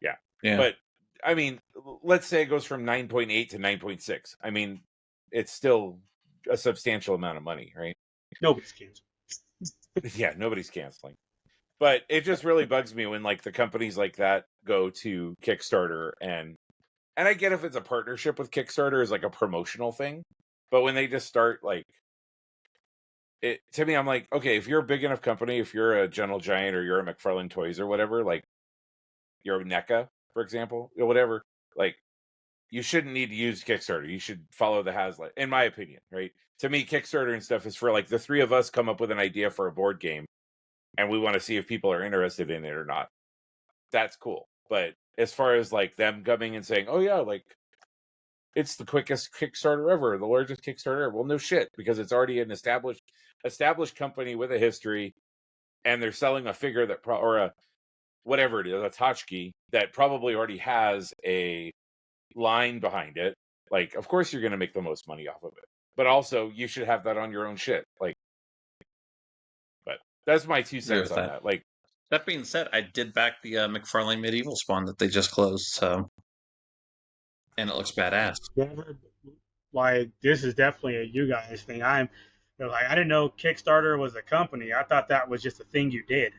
Yeah. But I mean, let's say it goes from 9.8 to 9.6. I mean, it's still a substantial amount of money, right? Nobody's canceling. Yeah, nobody's canceling. But it just really bugs me when like the companies like that go to Kickstarter, and I get if it's a partnership with Kickstarter is like a promotional thing, but when they just start like it, to me, I'm like, okay, if you're a big enough company, if you're a Gentle Giant or you're a McFarlane Toys or whatever, like you're a NECA, for example, or whatever, like you shouldn't need to use Kickstarter. You should follow the HasLab, in my opinion, right? To me, Kickstarter and stuff is for like the three of us come up with an idea for a board game, and we want to see if people are interested in it or not. That's cool. But as far as like them coming and saying, oh yeah, like it's the quickest Kickstarter ever, the largest Kickstarter ever. Well, no shit, because it's already an established company with a history, and they're selling a figure that or a whatever it is, a tchotchke that probably already has a line behind it. Like, of course you're going to make the most money off of it, but also you should have that on your own shit. Like, but that's my 2 cents on that. Like, that being said, I did back the McFarlane Medieval Spawn that they just closed, so, and it looks badass. Like, this is definitely a you guys thing. I didn't know Kickstarter was a company. I thought that was just a thing you did.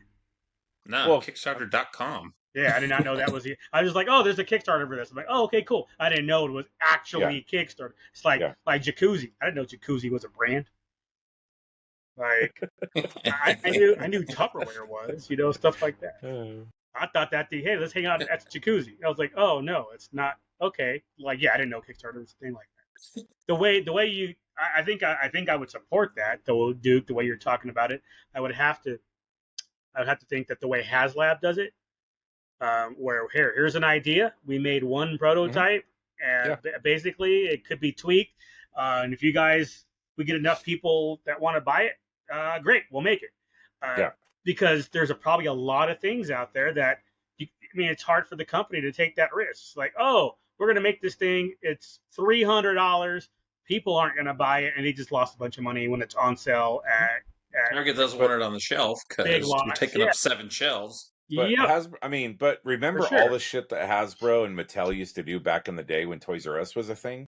No, well, Kickstarter.com. Yeah, I did not know that was. I was like, oh, there's a Kickstarter for this. I'm like, oh, okay, cool. I didn't know it was actually Kickstarter. It's like Jacuzzi. I didn't know Jacuzzi was a brand. Like, I knew Tupperware was, stuff like that. I thought that hey, let's hang out at the Jacuzzi. I was like, oh no, it's not. Okay, like I didn't know Kickstarter was a thing like that. The way you, I think I would support that, though, Duke. The way you're talking about it, I would have to think that the way HasLab does it, where here's an idea, we made one prototype, and Yeah. basically it could be tweaked, and if we get enough people that want to buy it, great, we'll make it. Yeah. Because there's probably a lot of things out there that it's hard for the company to take that risk. Like, oh, we're gonna make this thing, it's $300, people aren't gonna buy it, and they just lost a bunch of money when it's on sale at Target doesn't want it on the shelf big because you're lots. taking Yeah. up 7 shelves. But Yep. but remember For sure. all the shit that Hasbro and Mattel used to do back in the day when Toys R Us was a thing?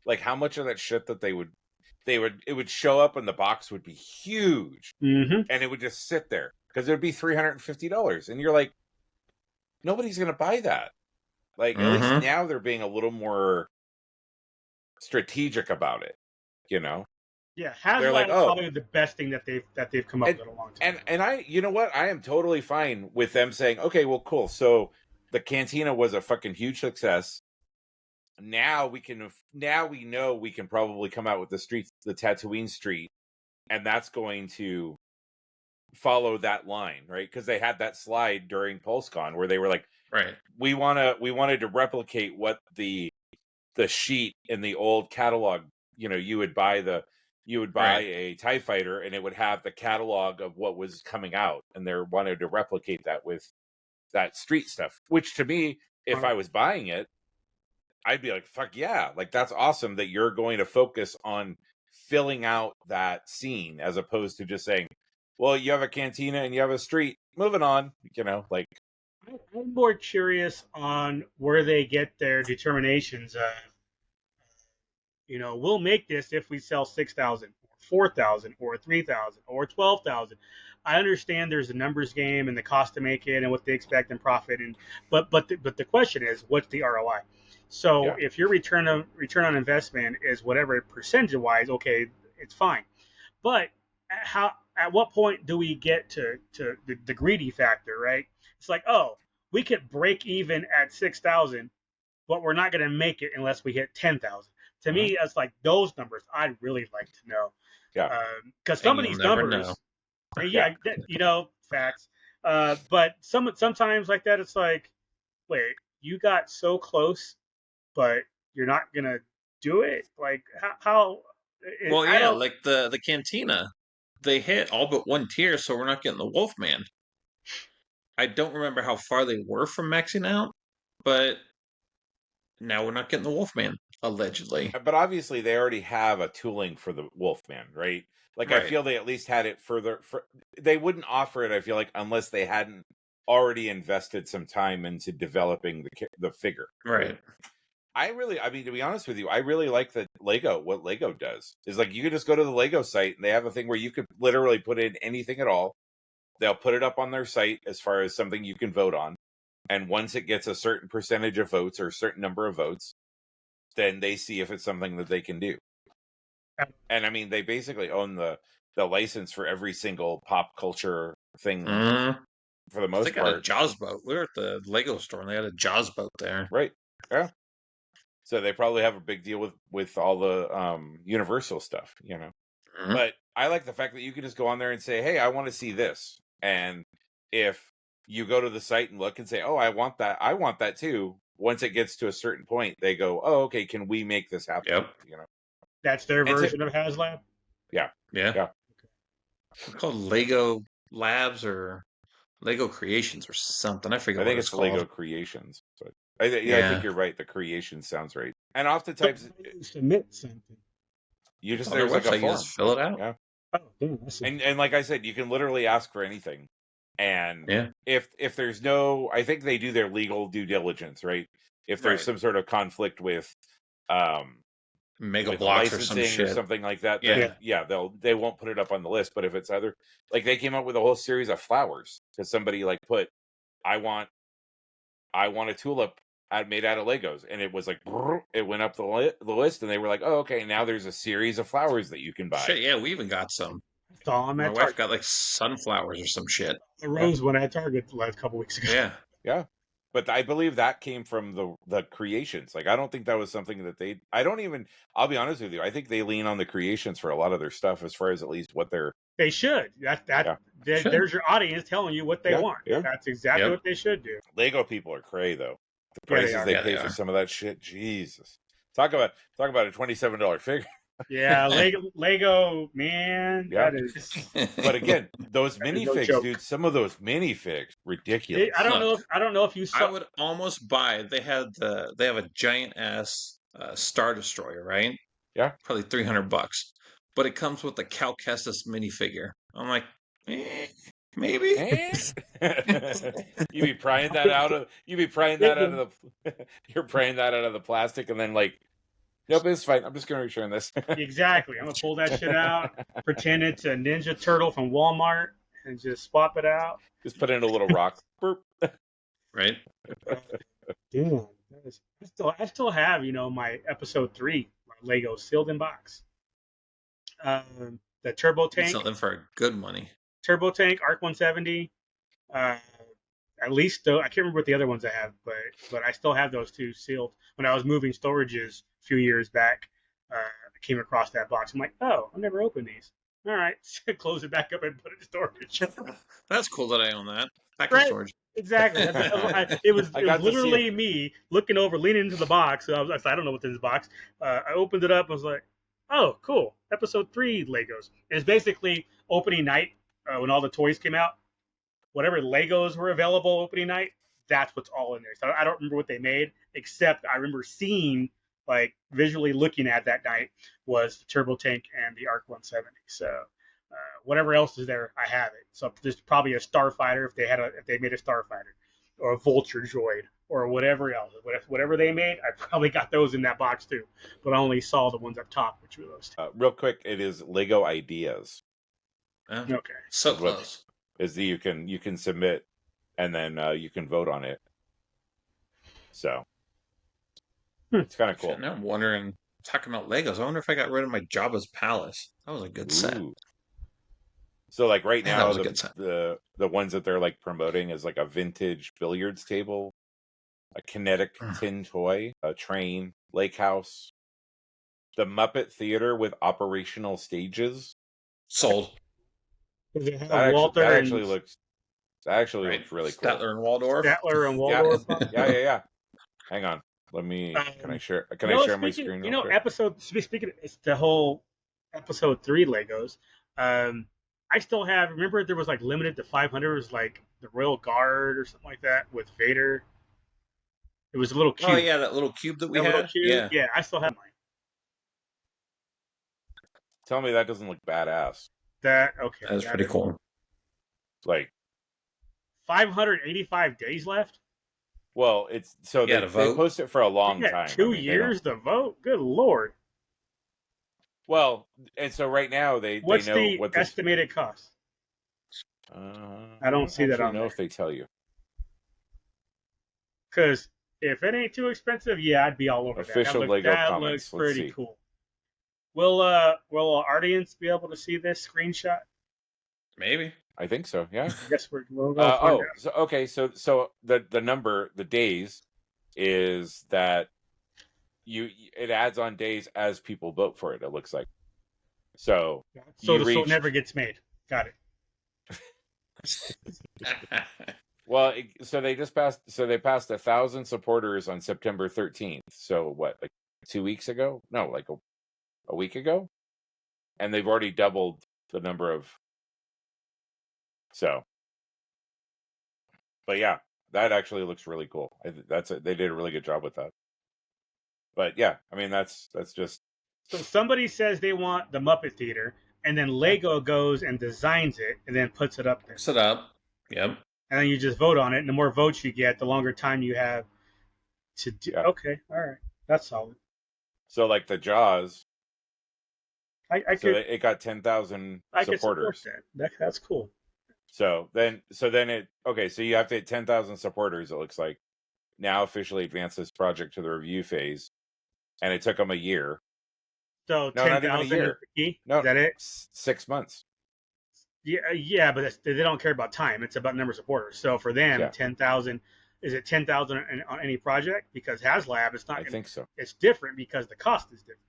Like how much of that shit that it would show up and the box would be huge Mm-hmm. and it would just sit there because it would be $350 and you're like, nobody's gonna buy that. Like at least now they're being a little more strategic about it, you know? Yeah, HasLab like, is oh. probably the best thing that they've come up with in a long time. And I, you know what? I am totally fine with them saying, okay, well, cool. So the Cantina was a fucking huge success. Now we know we can probably come out with the Tatooine street, and that's going to follow that line, right? Because they had that slide during PulseCon where they were like, Right. we wanted to replicate what the sheet in the old catalog, you know, you would buy Right. a TIE fighter and it would have the catalog of what was coming out, and they wanted to replicate that with that street stuff, which to me, if I was buying it, I'd be like, fuck yeah, like that's awesome that you're going to focus on filling out that scene as opposed to just saying, well, you have a cantina and you have a street, moving on, you know, like. I'm more curious on where they get their determinations of, you know, we'll make this if we sell 6,000 or 4,000 or 3,000 or 12,000. I understand there's a numbers game and the cost to make it and what they expect in profit, but the question is, what's the ROI? So if your return on investment is whatever percentage wise, okay, it's fine. But at what point do we get to the greedy factor, right? It's like, oh, we could break even at 6,000, but we're not going to make it unless we hit 10,000. To me, that's like those numbers I'd really like to know. Yeah. Because some of these numbers, you know, facts. But sometimes like that, it's like, wait, you got so close, but you're not gonna do it. Like how? Well, yeah, like the Cantina, they hit all but one tier, so we're not getting the Wolfman. I don't remember how far they were from maxing out, but now we're not getting the Wolfman, allegedly. But obviously, they already have a tooling for the Wolfman, right? Like, I feel they at least had it further. They wouldn't offer it, I feel like, unless they hadn't already invested some time into developing the figure. Right. I mean, to be honest with you, I really like what Lego does. Is like, you can just go to the Lego site, and they have a thing where you could literally put in anything at all. They'll put it up on their site as far as something you can vote on. And once it gets a certain percentage of votes or a certain number of votes, then they see if it's something that they can do. And I mean, they basically own the license for every single pop culture thing for the most part. They got a Jaws boat. We were at the Lego store and they had a Jaws boat there. Right. Yeah. So they probably have a big deal with all the Universal stuff, you know. But I like the fact that you can just go on there and say, hey, I want to see this. And if you go to the site and look and say, oh, I want that too. Once it gets to a certain point, they go, oh, okay, can we make this happen? Yep. You know, that's their version of HasLab. Yeah. It's called Lego Labs or Lego Creations or something. I forget. I think it's Lego Creations. But I think you're right. The creation sounds right. And oftentimes, submit something. You just there's like a form. You just fill it out. Yeah. Oh, damn, and like I said, you can literally ask for anything. And if there's no, I think they do their legal due diligence, right? If there's some sort of conflict with Mega Blocks or some shit or something like that, then, they won't put it up on the list. But if it's other, like they came up with a whole series of flowers because somebody like put, I want a tulip made out of Legos, and it was like it went up the list, and they were like, oh, okay, now there's a series of flowers that you can buy. Shit, yeah, we even got some. My wife got like sunflowers or some shit. The rose one at Target the last couple weeks ago. Yeah. But I believe that came from the creations. Like, I don't think that was something that they. I'll be honest with you. I think they lean on the creations for a lot of their stuff, as far as at least what they're. They should. Yeah. There's your audience telling you what they want. Yeah. That's exactly what they should do. Lego people are cray though. The Yeah, prices they pay for some of that shit. Jesus. Talk about a $27 figure. Yeah, Lego, man. Yeah. That is. But again, those minifigs, dude. Some of those minifigs, ridiculous. I don't know if you saw. I would almost buy. They have a giant ass Star Destroyer, right? Yeah, probably $300, but it comes with a Cal Kestis minifigure. I'm like, maybe. You be prying that out of. You're prying that out of the plastic, and then like. Nope, it's fine. I'm just going to return this. Exactly. I'm going to pull that shit out, pretend it's a Ninja Turtle from Walmart, and just swap it out. Just put in a little rock. Right? Damn. I still have, my episode 3 Lego sealed in box. The Turbo Tank. Sell them for good money. Turbo Tank, Arc 170. At least, though, I can't remember what the other ones I have, but I still have those 2 sealed. When I was moving storages a few years back, I came across that box. I'm like, oh, I've never opened these. All right, close it back up and put it in storage. That's cool that I own that. Back in storage. Exactly. It was literally me looking over, leaning into the box. So I was like, I don't know what's in this box. I opened it up. I was like, oh, cool. Episode 3 Legos. And it's basically opening night when all the toys came out. Whatever Legos were available opening night, that's what's all in there. So I don't remember what they made, except I remember seeing, like, visually looking at that night was the Turbo Tank and the Arc 170. So whatever else is there, I have it. So there's probably a Starfighter if they made a Starfighter, or a Vulture droid, or whatever else. Whatever they made, I probably got those in that box too. But I only saw the ones up top, which were those 2. Real quick, it is Lego Ideas. Okay. So close. Is that you can submit, and then you can vote on it. So it's kind of cool. Now I'm wondering, talking about Legos, I wonder if I got rid of my Jabba's Palace. That was a good set. So like right now, the the ones that they're like promoting is like a vintage billiards table, a kinetic tin toy, a train, lake house, the Muppet Theater with operational stages. Sold. That actually looks really cool. Statler and Waldorf. Statler and Waldorf. Yeah. Hang on. Let me. Can I share? Can I share my screen? Speaking, it's the whole episode 3 Legos. I still have. Remember, there was like limited to 500. It was like the Royal Guard or something like that with Vader. It was a little cube. Oh yeah, that little cube that we had. Yeah, I still have mine. Tell me that doesn't look badass. That was pretty cool. Like 585 days left. Well, it's so they post it for a long time. 2 years to vote. Good Lord. Well, and so right now they know what the estimated cost. I don't see that on there. If they tell you. Because if it ain't too expensive, yeah, I'd be all over Official that. Lego that comments. looks pretty cool. Will our audience be able to see this screenshot? Maybe. I think so. Yeah. I guess we'll go find out. So okay. So the number, the days, is that it adds on days as people vote for it. It looks like. So it never gets made. Got it. Well, so they passed 1,000 supporters on September 13th. So what, like 2 weeks ago? No, like a week ago, and they've already doubled the number of. So, but yeah, that actually looks really cool. They did a really good job with that. But yeah, I mean that's just. So somebody says they want the Muppet Theater, and then Lego goes and designs it, and then puts it up there. Puts it up. Yep. And then you just vote on it, and the more votes you get, the longer time you have to do. Yeah. Okay, all right, that's solid. So like the Jaws. It got 10,000 supporters. That's cool. So then so you have to hit 10,000 supporters. It looks like now officially advance this project to the review phase, and it took them a year. So no, 10,000 No, is that it? 6 months. Yeah, but they don't care about time. It's about number of supporters. So for them, 10,000 Is it 10,000 on any project? Because HasLab, it's not. I think so. It's different because the cost is different.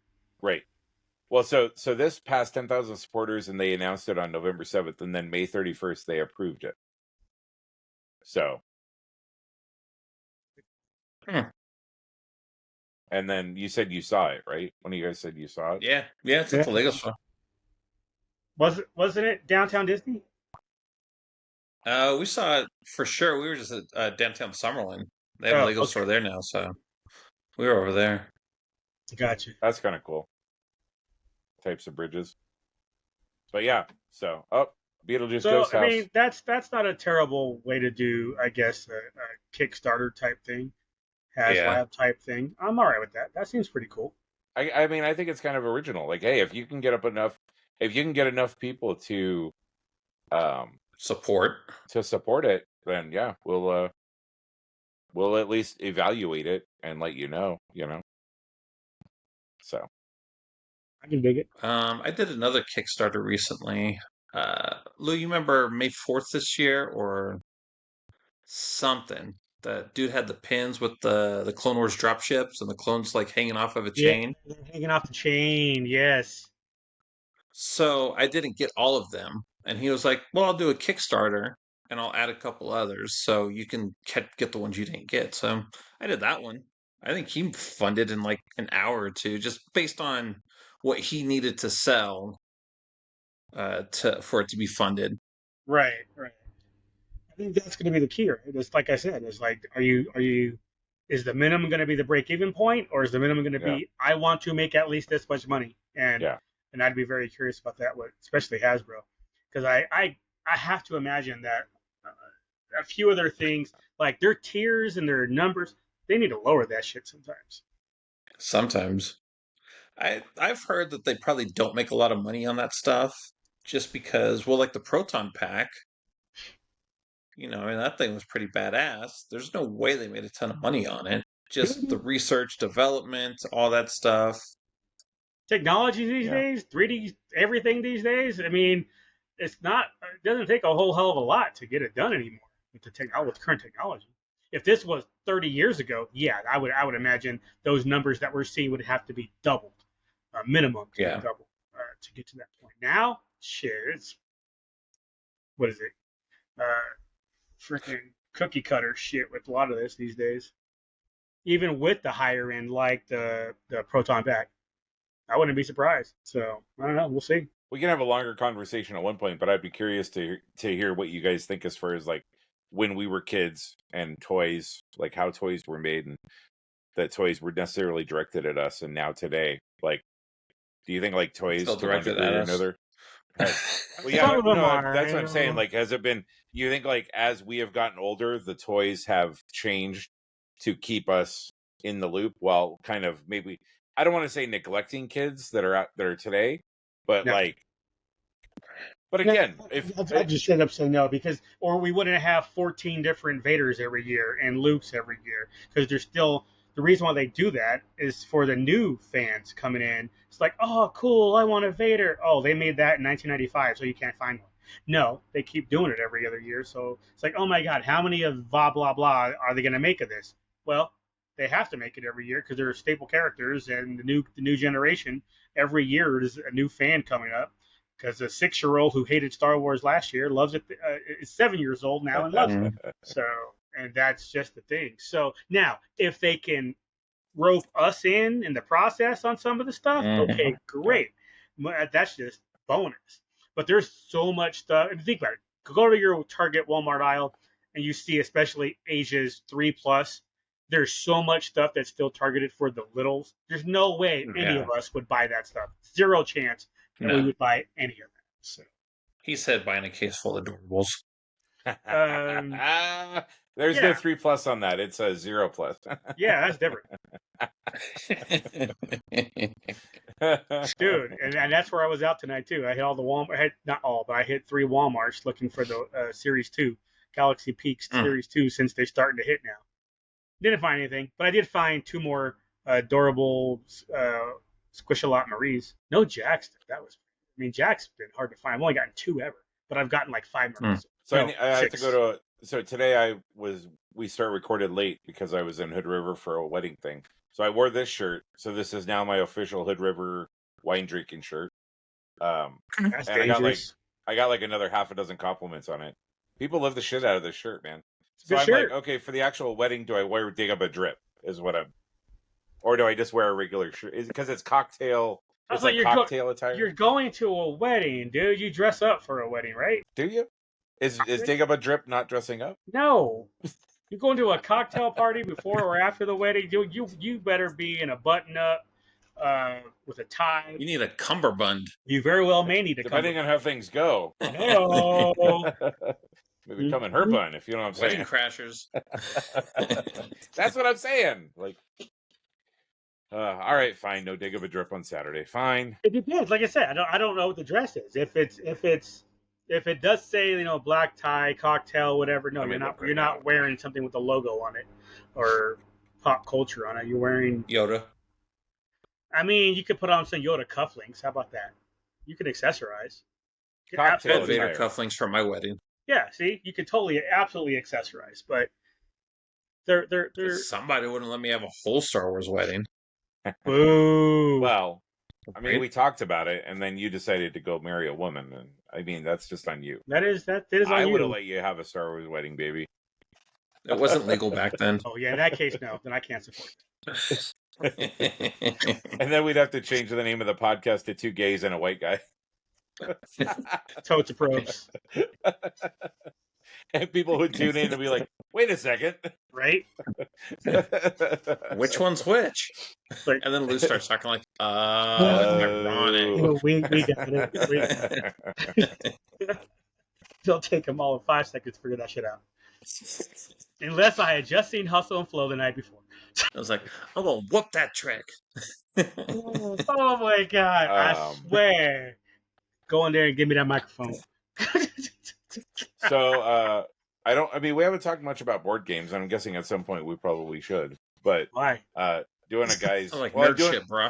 Right. Well, so this passed 10,000 supporters, and they announced it on November 7th, and then May 31st they approved it. So. And then you said you saw it, right? One of you guys said you saw it. Yeah, it's at the Lego store. Wasn't it downtown Disney? We saw it for sure. We were just at downtown Summerlin. They have a Lego store there now, so we were over there. Gotcha. That's kind of cool. Types of bridges. But yeah, so Beetlejuice Ghost House. I mean, that's not a terrible way to do, I guess, a Kickstarter type thing, HasLab type thing. I'm all right with that. That seems pretty cool. I mean, I think it's kind of original. Like, hey, if you can get enough people to support it, then yeah, we'll at least evaluate it and let you know. So I can dig it. I did another Kickstarter recently. Lou, you remember May 4th this year or something? The dude had the pins with the Clone Wars dropships and the clones like hanging off of a chain. Yeah, hanging off the chain, yes. So I didn't get all of them. And he was like, well, I'll do a Kickstarter and I'll add a couple others so you can get the ones you didn't get. So I did that one. I think he funded in like an hour or two just based on what he needed to sell for it to be funded. Right. I think that's going to be the key, right? It's like I said, it's like, is the minimum going to be the break-even point, or is the minimum going to be, I want to make at least this much money? And I'd be very curious about that, especially Hasbro, because I have to imagine that a few of their things, like their tiers and their numbers, they need to lower that shit sometimes. I've heard that they probably don't make a lot of money on that stuff just because, well, like the Proton Pack, I mean, that thing was pretty badass. There's no way they made a ton of money on it. Just the research, development, all that stuff. Technology these days, 3D, everything these days. I mean, it doesn't take a whole hell of a lot to get it done anymore with current technology. If this was 30 years ago, I would imagine those numbers that we're seeing would have to be doubled, minimum to be doubled to get to that point. Now, shit, what is it? Freaking cookie cutter shit with a lot of this these days. Even with the higher end, like the Proton Pack, I wouldn't be surprised. So I don't know. We'll see. We can have a longer conversation at one point, but I'd be curious to hear what you guys think as far as like when we were kids and toys, like how toys were made and that toys were necessarily directed at us, and now today, like, do you think like toys still directed at us? Another? Well, yeah, no, that's what I'm saying. Like, has it been? You think like as we have gotten older, the toys have changed to keep us in the loop, while kind of maybe I don't want to say neglecting kids that are today, but But again, I just straight up say no, because or we wouldn't have 14 different Vaders every year and Lukes every year, because there's still. The reason why they do that is for the new fans coming in. It's like, oh, cool, I want a Vader. Oh, they made that in 1995, so you can't find one. No, they keep doing it every other year. So it's like, oh my God, how many of blah, blah, blah are they going to make of this? Well, they have to make it every year because they're staple characters, and the new generation, every year is a new fan coming up. Because a 6-year-old who hated Star Wars last year loves it, is 7 years old now and loves it. So... And that's just the thing. So now, if they can rope us in the process on some of the stuff, okay, great. That's just bonus. But there's so much stuff. And think about it. Go to your Target Walmart aisle, and you see, especially ages 3+, there's so much stuff that's still targeted for the littles. There's no way any of us would buy that stuff. Zero chance that we would buy any of that. So. He said buying a case full of adorables. There's no 3+ on that. It's a 0+. Yeah, that's different. Dude, and that's where I was out tonight too. I hit all the Walmart. Not all, but I hit 3 Walmarts looking for the Series 2, Galaxy Peaks Series 2, since they're starting to hit now. Didn't find anything, but I did find 2 more adorable Squish-A-Lot Maries. No Jax. Jack's been hard to find. I've only gotten 2 ever, but I've gotten like 5 Maries. So I have to go to. So today I was we start recorded late because I was in Hood River for a wedding thing. So I wore this shirt. So this is now my official Hood River wine drinking shirt. That's And dangerous. I got like another half a dozen compliments on it. People love the shit out of this shirt, man. It's a So good I'm shirt. like, okay, for the actual wedding, do I wear dig up a drip? Is what I'm, or do I just wear a regular shirt? Is it because it's cocktail? I was It's like, like cocktail attire. you're going to a wedding, dude. You dress up for a wedding, right? Do you? Is dig up a drip not dressing up? No. You're going to a cocktail party before or after the wedding. You better be in a button up, with a tie. You need a cummerbund. You very well may need a Depending on how things go. Hey-o. Maybe come in her bun, if you know what I'm Wedding saying. crashers. That's what I'm saying. Like, all right, fine. No dig of a drip on Saturday. Fine. It depends. Like I said, I don't know what the dress is. If it does say black tie, cocktail, whatever. No, Let me you're not. look right You're now. not wearing something with a logo on it or pop culture on it. You're wearing. Yoda. I mean, you could put on some Yoda cufflinks. How about that? You can accessorize. You can Cocktail I had absolutely, Vader attire. cufflinks for my wedding. yeah. See, you could totally, absolutely accessorize, but they're 'Cause somebody wouldn't let me have a whole Star Wars wedding. boo. Well, I mean, Right? we talked about it, and then you decided to go marry a woman, and I mean, that's just on you. That is on I would have you. let you have a Star Wars wedding, baby. It wasn't legal back then. Oh yeah, in that case, no. Then I can't support And then we'd have to change the name of the podcast to Two Gays and a White Guy. that. Totes of probes, And people would tune in and be like, wait a second. right? Which one's which? Like, And then Lou starts talking like, it's ironic. we got it. It'll take them all 5 seconds to figure that shit out. Unless I had just seen Hustle and Flow the night before. I was like, I'm gonna whoop that trick. Oh my god! I swear. Go in there and give me that microphone. So, I mean, we haven't talked much about board games. I'm guessing at some point we probably should. But Why? doing a guy's. I'm like, well, nerd shit, bro.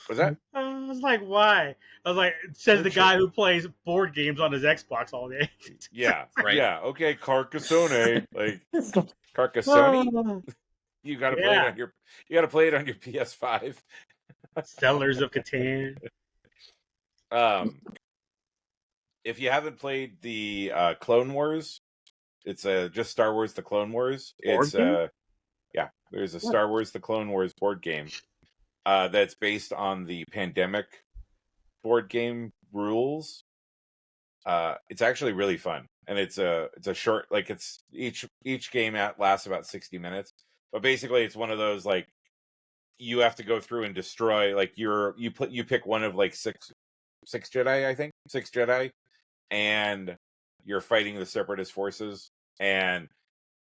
Was that? I was like, why? I was like, says the guy who plays board games on his Xbox all day. Yeah. Right. Yeah. Okay. Carcassonne. Like, Carcassonne? You gotta play it Yeah. on your. You gotta play it on your PS5. Settlers of Catan. If you haven't played the Clone Wars, it's just Star Wars: The Clone Wars. Board It's game? yeah, there's a Star Wars: The Clone Wars board game that's based on the Pandemic board game rules. It's actually really fun, and it's a short, like, it's each game lasts about 60 minutes, but basically it's one of those, like, you have to go through and destroy, like, you pick one of like six Jedi, I think, 6 Jedi, and you're fighting the Separatist forces, and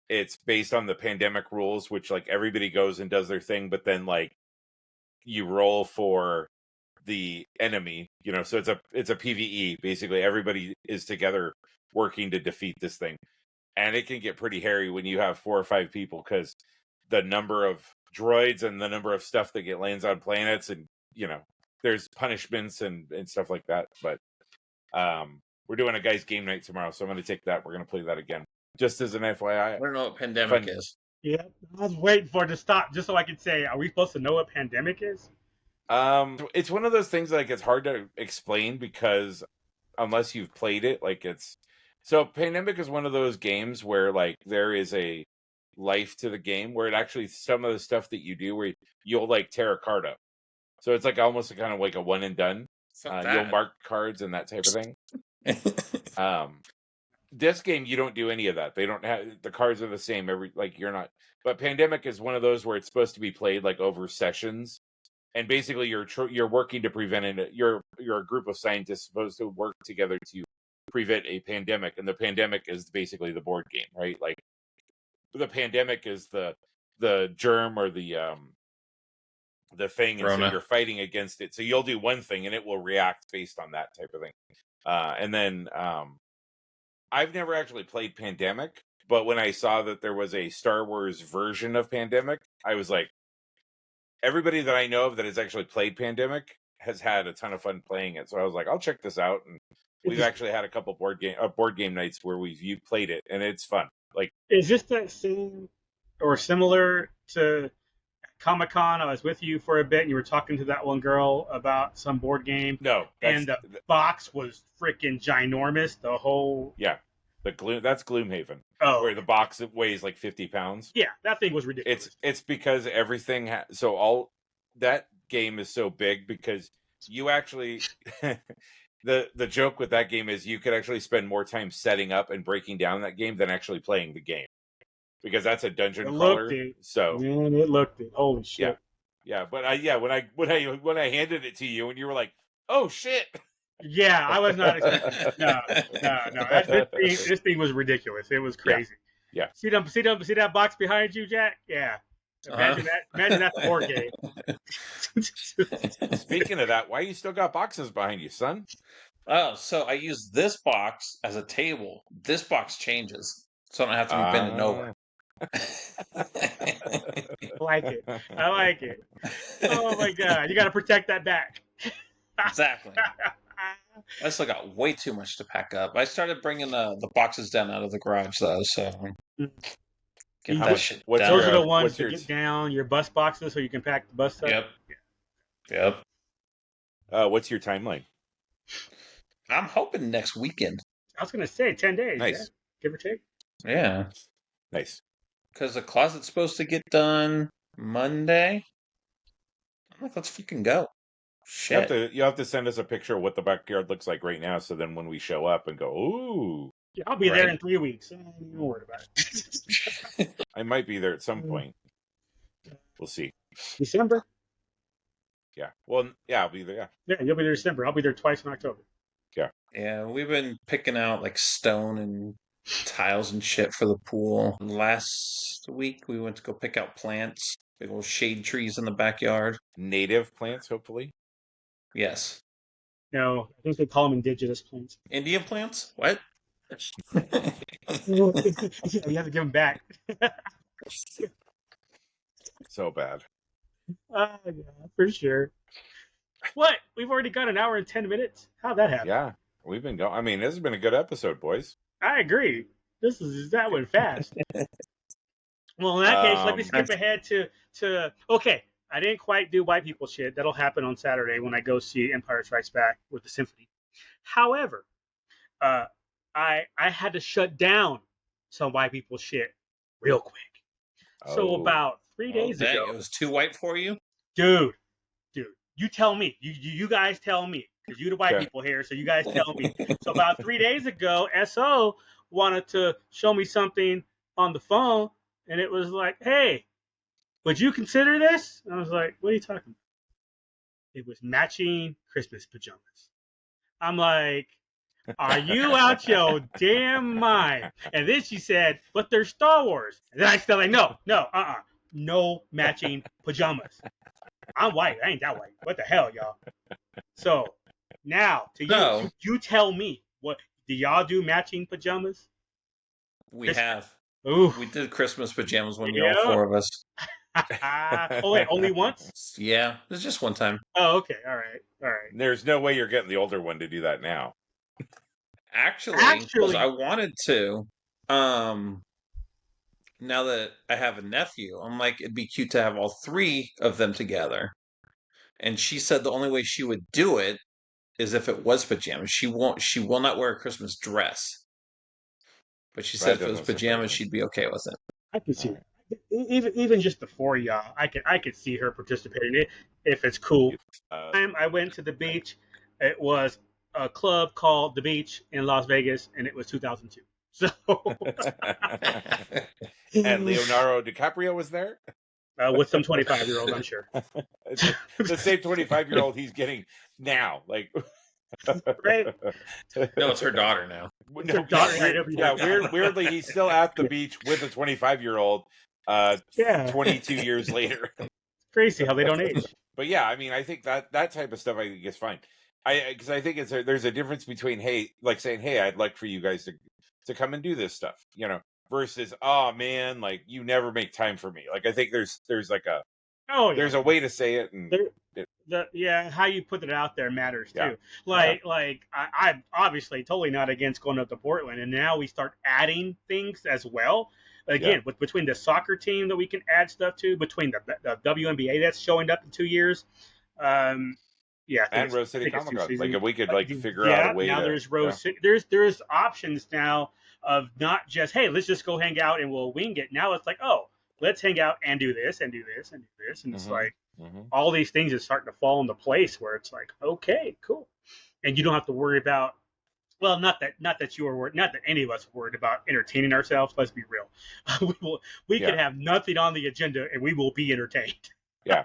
it's based on the Pandemic rules, which, like, everybody goes and does their thing, but then, like, you roll for the enemy, so it's a PvE. Basically, everybody is together working to defeat this thing, and it can get pretty hairy when you have 4 or 5 people, because the number of droids and the number of stuff that lands on planets, and there's punishments and stuff like that. But we're doing a guy's game night tomorrow, so I'm going to take that. We're going to play that again, just as an FYI. I don't know what pandemic is. Yeah, I was waiting for it to stop just so I could say, are we supposed to know what pandemic is? It's one of those things, like, it's hard to explain, because unless you've played it, like, so Pandemic is one of those games where, like, there is a life to the game, where it actually, some of the stuff that you do, where you'll, like, tear a card up, so it's like almost kind of like a one and done. You'll mark cards and that type of thing. This game, you don't do any of that. They don't have, the cards are the same you're not. But Pandemic is one of those where it's supposed to be played, like, over sessions, and basically you're working to prevent it. You're a group of scientists supposed to work together to prevent a pandemic, and the pandemic is basically the board game, right? Like, the pandemic is the germ, or the thing, and so you're fighting against it. So you'll do one thing, and it will react based on that type of thing. And then I've never actually played Pandemic, but when I saw that there was a Star Wars version of Pandemic, I was like, everybody that I know of that has actually played Pandemic has had a ton of fun playing it. So I was like, I'll check this out. And we've actually had a couple board game nights where you played it, and it's fun. Like, Is this that same or similar to Comic-Con? I was with you for a bit, and you were talking to that one girl about some board game, no, and the box was freaking ginormous. The whole the Gloom. That's Gloomhaven, where the okay. box weighs like 50 pounds. Yeah, that thing was ridiculous. It's because everything. So all that game is so big because you actually. The joke with that game is you could actually spend more time setting up and breaking down that game than actually playing the game, because that's a dungeon crawler. So man, it looked it. Holy shit! Yeah. But when I handed it to you and you were like, "Oh shit!" Yeah, I was not expecting it. No. This thing was ridiculous. It was crazy. Yeah. See that box behind you, Jack? Yeah. Imagine that. Imagine that's a board game. Speaking of that, why you still got boxes behind you, son? Oh, so I use this box as a table. This box changes, so I don't have to be bending over. I like it. Oh my god, you got to protect that back. Exactly. I still got way too much to pack up. I started bringing the boxes down out of the garage though, so get that shit down. Those are the ones to get down your bus boxes so you can pack the bus stuff. Yep. What's your timeline? I'm hoping next weekend. I was gonna say 10 days. Nice, yeah? Give or take. Yeah, nice. Because the closet's supposed to get done Monday. I'm like, let's freaking go. Shit. You have to send us a picture of what the backyard looks like right now, so then when we show up and go, ooh. Yeah, I'll be there in 3 weeks. Don't worry about it. I might be there at some point. We'll see. December? Yeah. Well, yeah, I'll be there. Yeah. Yeah, you'll be there December. I'll be there twice in October. Yeah. Yeah, we've been picking out like stone and tiles and shit for the pool. Last week we went to go pick out plants, big old shade trees in the backyard. Native plants, hopefully. Yes. No, I think they call them indigenous plants. Indian plants? What? You have to give them back. So bad. Yeah, for sure. What? We've already got an hour and 10 minutes? How'd that happen? Yeah, we've been going. I mean, this has been a good episode, boys. I agree. That went fast. Well, in that case, let me skip ahead to okay. I didn't quite do white people shit. That'll happen on Saturday when I go see Empire Strikes Back with the symphony. However, I had to shut down some white people shit real quick. So about 3 days ago, it was too white for you, dude. You tell me. You guys tell me, because you're the white people here. So you guys tell me. So about 3 days ago, SO wanted to show me something on the phone, and it was like, "Hey, would you consider this?" And I was like, "What are you talking about?" It was matching Christmas pajamas. I'm like, "Are you out your damn mind?" And then she said, "But they're Star Wars." And then I still like, no matching pajamas. I'm white. I ain't that white. What the hell, y'all? So now to you tell me, what do y'all do matching pajamas? We have. Ooh. We did Christmas pajamas when we all four of us. Oh wait, only once? Yeah, it was just one time. Oh, okay. All right. There's no way you're getting the older one to do that now. Actually, I wanted to. Now that I have a nephew, I'm like, it'd be cute to have all three of them together. And she said the only way she would do it is if it was pajamas. She will not wear a Christmas dress. But she said if it was pajamas, she'd be okay with it. I can see it. Even just the four of y'all, I could see her participating in it if it's cool. I went to the beach. It was a club called The Beach in Las Vegas, and it was 2002. So, and Leonardo DiCaprio was there with some 25-year-old, I'm sure. The same 25-year-old he's getting now, like. Right? No, it's her daughter now. Her daughter, weirdly, he's still at the beach with a 25-year-old. 22 years later. It's crazy how they don't age. But yeah, I mean, I think that type of stuff I think is fine. Because I think there's a difference between saying, hey, I'd like for you guys to come and do this stuff, versus, oh man, like you never make time for me. Like I think there's like Oh yeah. There's a way to say it, and How you put it out there matters too. Yeah. I'm obviously totally not against going up to Portland, and now we start adding things as well. Again, between the soccer team that we can add stuff to, between the WNBA that's showing up in 2 years, I think and Rose City Comic Con. Like if we could figure out a way now to. There's there's options now of not just, hey, let's just go hang out and we'll wing it. Now it's like, oh, let's hang out and do this and do this and do this, and it's like all these things are starting to fall into place where it's like, okay, cool, and you don't have to worry about. Well, not that you are worried, not that any of us are worried about entertaining ourselves. Let's be real. We could have nothing on the agenda and we will be entertained. Yeah.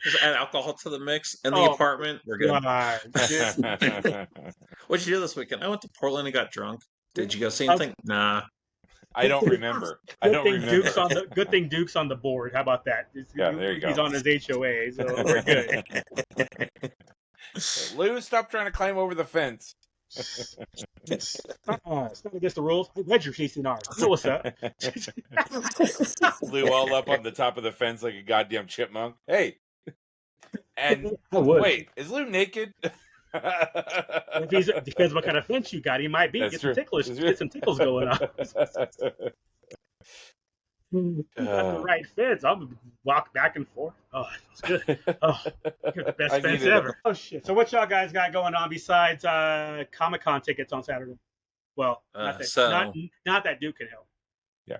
Just add alcohol to the mix in the apartment. We're good. What'd you do this weekend? I went to Portland and got drunk. Did you go see anything? Nah. I don't remember. Good thing Duke's on the board. How about that? There you go. He's on his HOA, so we're good. Lou, stop trying to climb over the fence. It's not against the rules. I read your CCNR. You know what's up? Lou all up on the top of the fence like a goddamn chipmunk. Hey. And wait, is Lou naked? It depends what kind of fence you got. He might be. Get some tickles going on. Got the right fence. I'll walk back and forth. Oh, it feels good. Oh, you're the best fence ever. Oh shit! So what y'all guys got going on besides Comic-Con tickets on Saturday? Well, not that Duke can help. Yeah.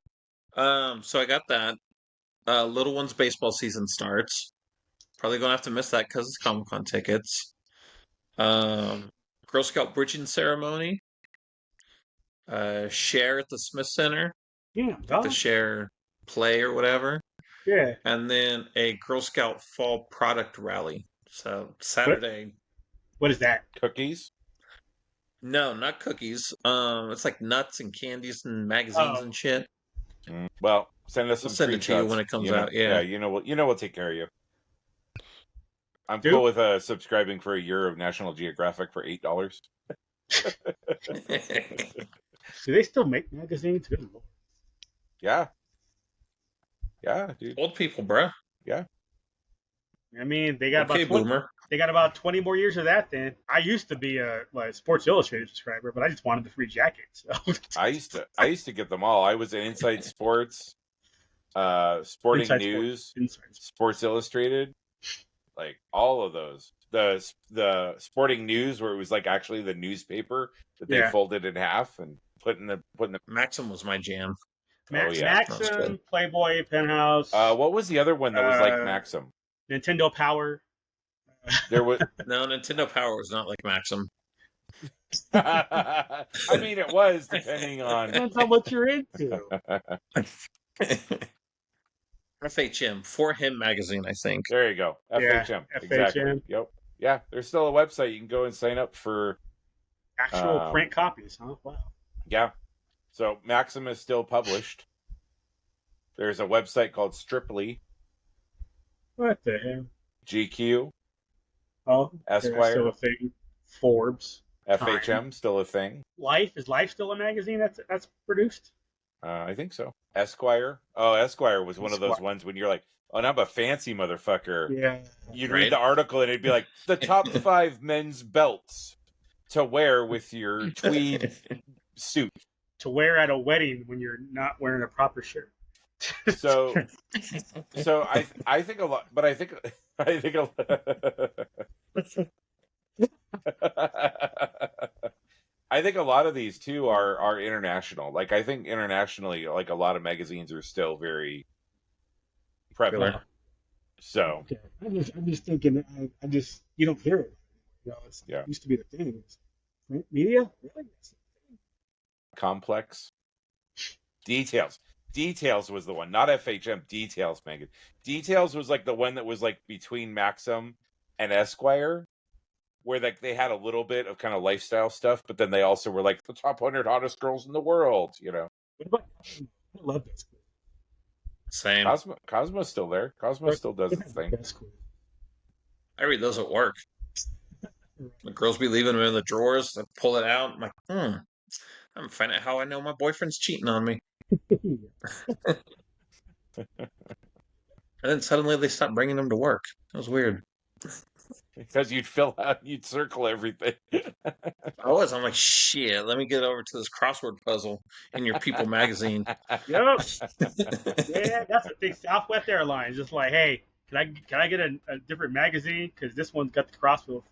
So I got that. Little one's baseball season starts. Probably gonna have to miss that because it's Comic-Con tickets. Girl Scout bridging ceremony. Share at the Smith Center. Yeah. The Share play or whatever. Yeah. And then a Girl Scout fall product rally. So Saturday. What is that? Cookies? No, not cookies. It's like nuts and candies and magazines and shit. Well, send us some Send it to you when it comes out. Yeah. We'll take care of you. I'm cool with subscribing for a year of National Geographic for $8. Do they still make magazines? Good Lord. Yeah. Yeah, dude. Old people, bro. Yeah. I mean, they got boomer. They got about 20 more years of that. Then I used to be a Sports Illustrated subscriber, but I just wanted the free jackets. So. I used to get them all. I was in Inside Sports, Sporting News, Sports Illustrated, like all of those. The Sporting News, where it was like actually the newspaper that they folded in half and put in the. Maxim was my jam. Maxim, Playboy, Penthouse. What was the other one that was like Maxim? Nintendo Power. There was no Nintendo Power was not like Maxim. I mean, it was depending on how much you're into. FHM For Him magazine, I think. There you go. FHM. Exactly. FHM. Yep. Yeah, there's still a website you can go and sign up for actual print copies. Huh? Wow. Yeah. So Maxim is still published. There's a website called Striply. What the hell? GQ. Oh, Esquire. Still a thing. Forbes. FHM Time. Still a thing. Life is Life still a magazine that's produced? I think so. Esquire. Oh, Esquire was one of those ones when you're like, oh, and I'm a fancy motherfucker. Yeah. You'd read the article and it'd be like the top 5 men's belts to wear with your tweed suit. To wear at a wedding when you're not wearing a proper shirt. So I think a lot, but I think a I think a lot of these too are international. Like I think internationally, like a lot of magazines are still very prevalent. So okay. I'm just thinking. You don't hear it. It used to be the thing. Print media, really? Complex. Details was the one, not FHM. Details magazine. Details was like the one that was like between Maxim and Esquire, where like they had a little bit of kind of lifestyle stuff, but then they also were like the top 100 hottest girls in the world. I love this. Same. Cosmo's still there. Cosmo still does its thing. I read those at work. The girls be leaving them in the drawers. I pull it out. I'm like, I'm finding out how I know my boyfriend's cheating on me. And then suddenly they stopped bringing him to work. That was weird. Because you'd circle everything. I'm like, shit, let me get over to this crossword puzzle in your People magazine. Yep. Yeah, that's the thing. Southwest Airlines just like, hey, can I get a different magazine because this one's got the crossword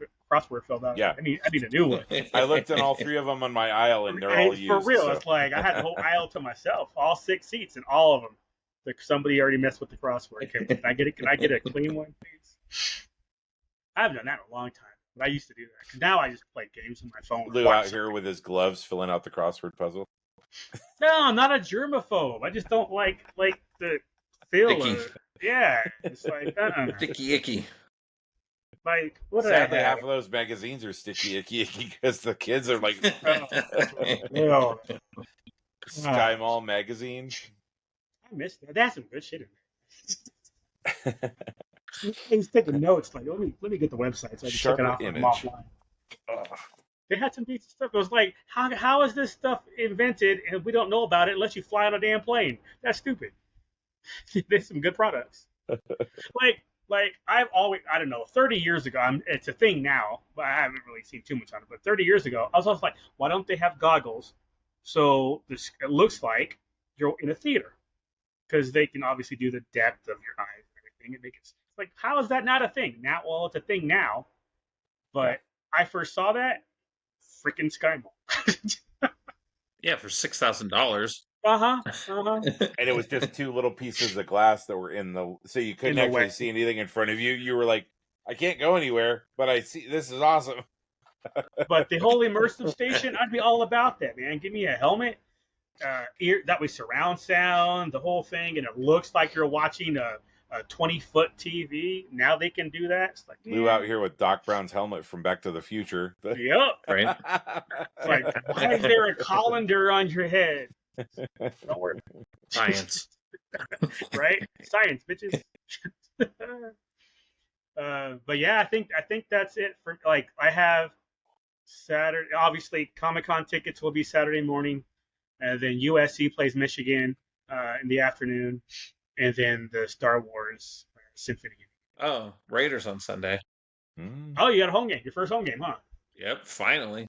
filled out. Yeah. I need a new one. I looked at all 3 of them on my aisle, and they're all It's used. for real. So. It's like I had the whole aisle to myself, all 6 seats, and all of them. Like somebody already messed with the crossword. Can I get it? Can I get a clean one, please? I haven't done that in a long time, but I used to do that. Because now I just play games on my phone. Lou out here with his gloves filling out the crossword puzzle. No, I'm not a germaphobe. I just don't like the feel Icky. of it. Yeah, it's like Sticky icky. like what did Sadly, I have? half of those magazines are sticky icky because the kids are like Oh, Sky Mall magazine. I missed that. That's some good shit in there. I was taking notes. Like, let me get the website so I can check it out from offline. They had some decent stuff. It was like, how is this stuff invented and we don't know about it unless you fly on a damn plane? That's stupid. There's some good products. like I've always, I don't know, 30 years ago, it's a thing now, but I haven't really seen too much on it. But 30 years ago, I was always like, why don't they have goggles so it looks like you're in a theater? Because they can obviously do the depth of your eyes and everything. And it's like, how is that not a thing? Now, well, it's a thing now. But I first saw that, freaking Sky Mall. Yeah, for $6,000. And it was just 2 little pieces of glass that were so you couldn't actually see anything in front of you. You were like, I can't go anywhere, but I see, this is awesome. But the whole immersive station, I'd be all about that, man. Give me a helmet, ear, that way surround sound, the whole thing, and it looks like you're watching a 20-foot TV. Now they can do that. It's like, Lou out here with Doc Brown's helmet from Back to the Future. Yep. Right. It's like, why is there a colander on your head? Don't worry. Science. Right? Science, bitches. But yeah, I think that's it for, like, I have Saturday. Obviously, Comic-Con tickets will be Saturday morning, and then USC plays Michigan in the afternoon, and then the Star Wars Symphony. Oh, Raiders on Sunday. Oh, you got a home game. Your first home game, huh? Yep, finally.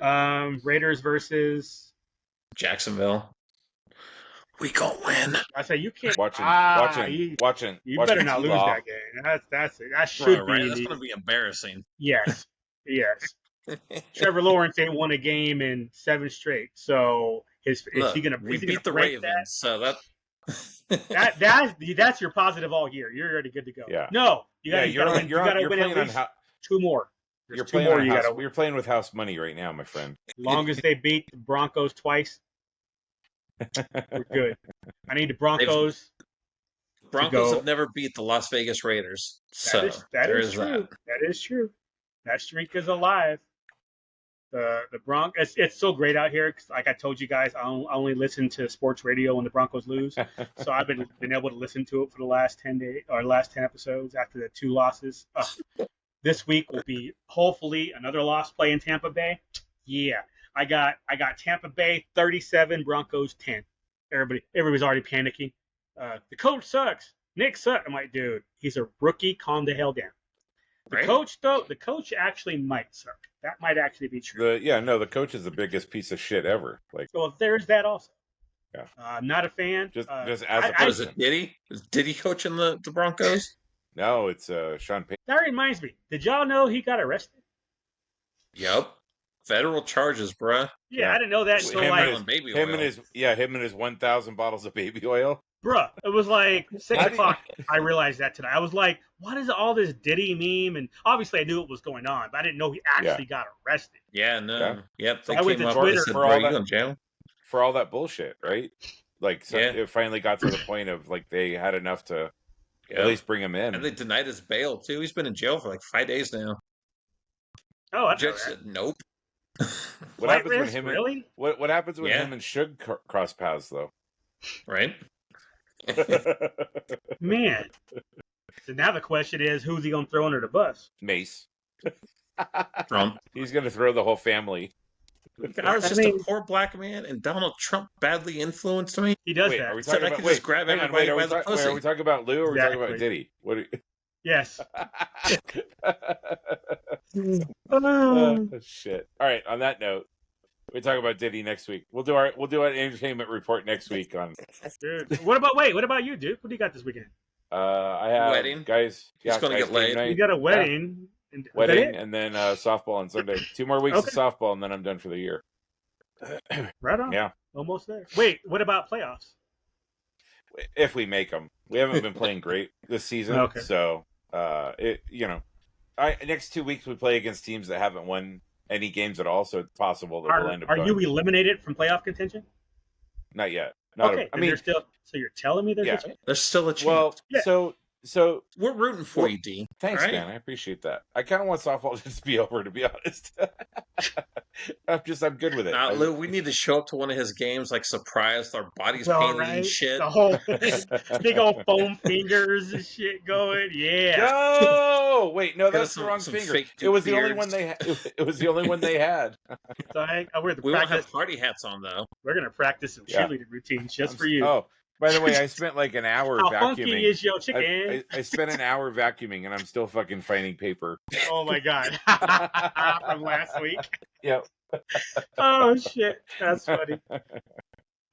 Raiders versus Jacksonville. We gonna win. I say you can't. Watching. You better not lose that game. That's it. That should be. Right? That's gonna be embarrassing. Yes. Trevor Lawrence ain't won a game in 7 straight. So is he gonna? We beat the Ravens, so that's your positive all year. You're already good to go. Yeah. No, you gotta win at least 2 more. You're playing with house money right now, my friend. As long as they beat the Broncos twice, we're good. I need the Broncos. Broncos have never beat the Las Vegas Raiders. So that is true. That is true. That streak is alive. The Broncos. It's so great out here because, like I told you guys, I only listen to sports radio when the Broncos lose. So I've been able to listen to it for the last 10 days or last 10 episodes after the 2 losses. This week will be hopefully another loss play in Tampa Bay. Yeah, I got Tampa Bay 37, Broncos 10. Everybody's already panicking. The coach sucks. Nick sucks. I'm like, dude, he's a rookie. Calm the hell down. The coach, though, the coach actually might suck. That might actually be true. The coach is the biggest piece of shit ever. Like, well, there's that also. Yeah. I'm not a fan. Just as a person. Is it Diddy? Is Diddy coaching the Broncos? No, it's Sean Payton. That reminds me. Did y'all know he got arrested? Yep. Federal charges, bruh. Yeah, I didn't know that until him and his 1,000 bottles of baby oil. Bruh, it was like 6 o'clock. I realized that today. I was like, what is all this Diddy meme? And obviously I knew it was going on, but I didn't know he actually got arrested. Yeah, no. Yeah. Yep. So I went to Twitter for all that bullshit, right? Like, so it finally got to the point of, like, they had enough to at least bring him in. And they denied his bail, too. He's been in jail for like 5 days now. Oh, I Judge said nope. What happens when him really? What happens when him and Suge cross paths, though? Right? Man. So now the question is, who's he going to throw under the bus? Mace. Trump. He's going to throw the whole family. I was I just mean, a poor black man, and Donald Trump badly influenced me. he does Wait, that. are we So talking I about? could Wait, just grab hang on. everybody Wait, by the pussy. are we talking about Lou or are we talking about Exactly. Diddy? What? Yes. Shit. All right. On that note, we talk about Diddy next week. We'll do our entertainment report next week on. Dude. What about you, Duke? What do you got this weekend? I have Wedding. guys. He's Yeah, gonna guys get game laid. night. You got a wedding. And, is that Wedding, it? and then softball on Sunday. 2 more weeks of softball, and then I'm done for the year. Right on. Yeah. Almost there. Wait, what about playoffs? If we make them, we haven't been playing great this season. Okay. So, next 2 weeks we play against teams that haven't won any games at all. So it's possible that we'll end up. Are you eliminated from playoff contention? Not yet. Okay. I mean, still. So you're telling me there's a chance? There's still a chance. Well, Yeah. so we're rooting for you, D. thanks, right? man. I appreciate that. I kind of want softball to just be over, to be honest. I'm good with it. Lou, we need to show up to one of his games, like surprised, our bodies All painted right. and shit. The whole big old foam fingers and shit going. Yeah. No, wait, no, Get that's us the wrong some finger. fake It was the only beards. one they had. It was the only one they had. So I wear the We won't practice. have party hats on though. We're gonna practice some Yeah. cheerleading routines just for you. Oh, by the way, I spent like an hour How vacuuming. funky is your chicken? I spent an hour vacuuming, and I'm still fucking finding paper. Oh my god! From last week. Yep. Oh shit, that's funny.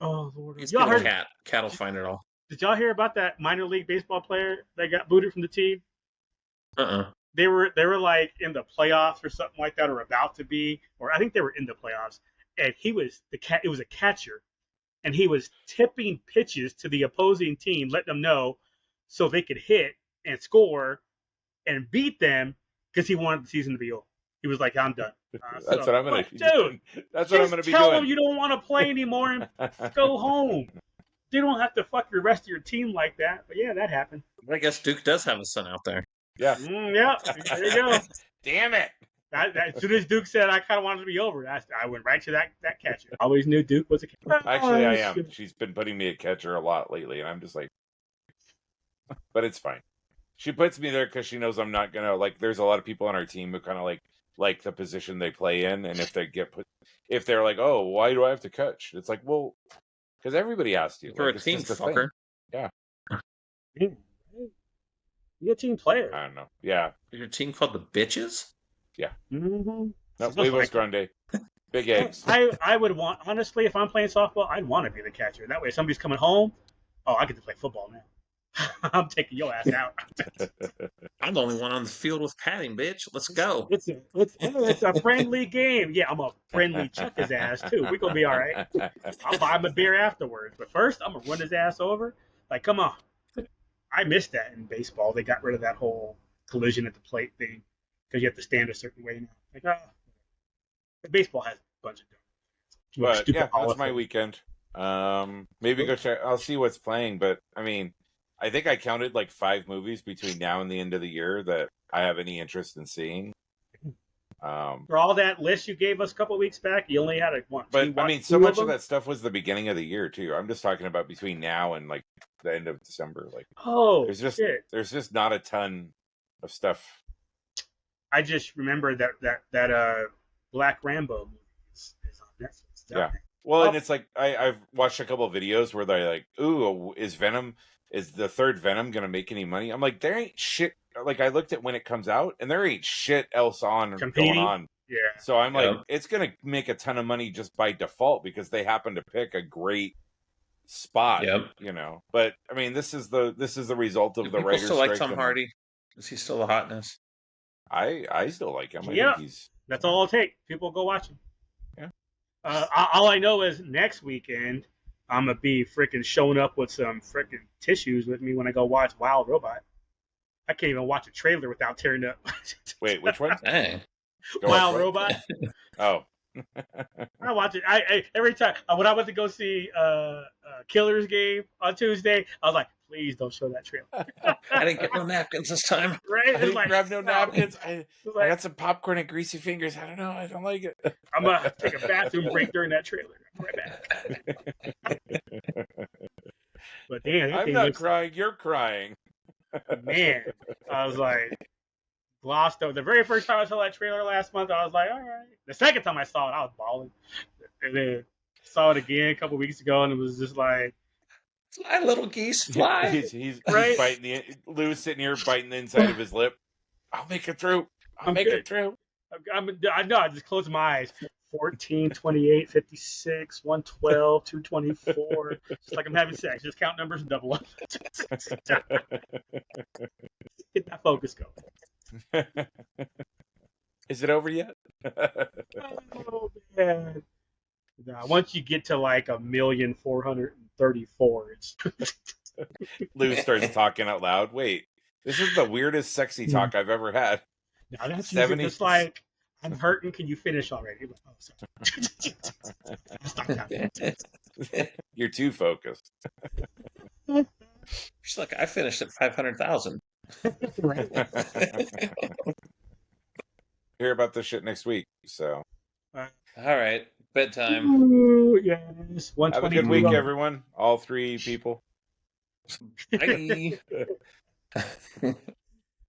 Oh lord, He's y'all got a heard? cat. Cat will find it all. Did y'all hear about that minor league baseball player that got booted from the team? They were like in the playoffs or something like that, or about to be, or I think they were in the playoffs, and he was It was a catcher, and he was tipping pitches to the opposing team, letting them know so they could hit and score and beat them because he wanted the season to be over. He was like, "I'm done." That's what I'm gonna do. Dude, That's what I'm gonna just be tell doing. them you don't want to play anymore and go home. You don't have to fuck the rest of your team like that. But yeah, that happened. I guess Duke does have a son out there. Yeah. Yeah, there you go. Damn it. As soon as Duke said I kind of wanted to be over, I went right to that catcher. Always knew Duke was a catcher. Actually, I am. She's been putting me at catcher a lot lately, and I'm just like, but it's fine. She puts me there because she knows I'm not gonna like. There's a lot of people on our team who kind of like the position they play in, and if they get put, if they're like, oh, why do I have to catch? It's like, well, because everybody has to. You're like, a it's team just a fucker. thing. Yeah. You're a team player. I don't know. Yeah. Your team called the Bitches? Mm-hmm. No, huevos grande. Big eggs. I would want, honestly, if I'm playing softball, I'd want to be the catcher. That way, if somebody's coming home, oh, I get to play football now. I'm taking your ass out. I'm the only one on the field with padding, bitch. Let's go. It's a friendly game. Yeah, I'm a friendly chuck his ass too. We're gonna be all right. I'll buy him a beer afterwards, but first I'm gonna run his ass over. Like, come on. I missed that in baseball. They got rid of that whole collision at the plate thing because you have to stand a certain way now. Like, baseball has a bunch of But yeah, that's politics. my weekend. Maybe go check. I'll see what's playing. But I mean, I think I counted like 5 movies between now and the end of the year that I have any interest in seeing. For all that list you gave us a couple weeks back, you only had one. But I mean, so much of that stuff was the beginning of the year too. I'm just talking about between now and like the end of December. Like, there's just not a ton of stuff. I just remember that Black Rambo movie is on Netflix. Yeah. Well, and it's like I've watched a couple of videos where they're like, "Ooh, is the third Venom gonna make any money?" I'm like, there ain't shit. Like I looked at when it comes out, and there ain't shit else going on. Yeah. So I'm like, it's gonna make a ton of money just by default because they happen to pick a great spot. Yep. You know. But I mean, this is the result of the writers' still like strike Tom Hardy? Is he still a hotness? I still like him. I Yeah. think That's all it'll take. People go watch him. Yeah. All I know is next weekend I'm gonna be freaking showing up with some freaking tissues with me when I go watch Wild Robot. I can't even watch a trailer without tearing up. Wait, which one? Dang. Wild Robot. Oh. I watch it. I every time when I went to go see Killers game on Tuesday, I was like, please don't show that trailer. I didn't get no napkins this time. Right? I didn't like, grab no napkins. I like, got some popcorn and greasy fingers. I don't know. I don't like it. I'm gonna take a bathroom break during that trailer. I'm right back. But damn, I'm not crying. You're crying. Man, I was like, glossed over. The very first time I saw that trailer last month, I was like, all right. The second time I saw it, I was bawling. And then saw it again a couple weeks ago, and it was just like, fly, little geese, fly. He's Right? biting Lou's sitting here biting the inside of his lip. I'll make it through. I'll make it through. I know. I just closed my eyes. 14, 28, 56, 112, 224. Just like I'm having sex. Just count numbers and double up. Get that focus going. Is it over yet? Oh, man. Nah, once you get to like 1,434,000, it's Lou starts talking out loud. Wait, this is the weirdest sexy talk I've ever had. now that's 70. just like, I'm hurting. Can you finish already? Oh, sorry. Stop counting. You're too focused. She's like, I finished at 500,000. Hear about this shit next week. So, all right, bedtime. Ooh, yes. have a good week, everyone. All three people. Bye.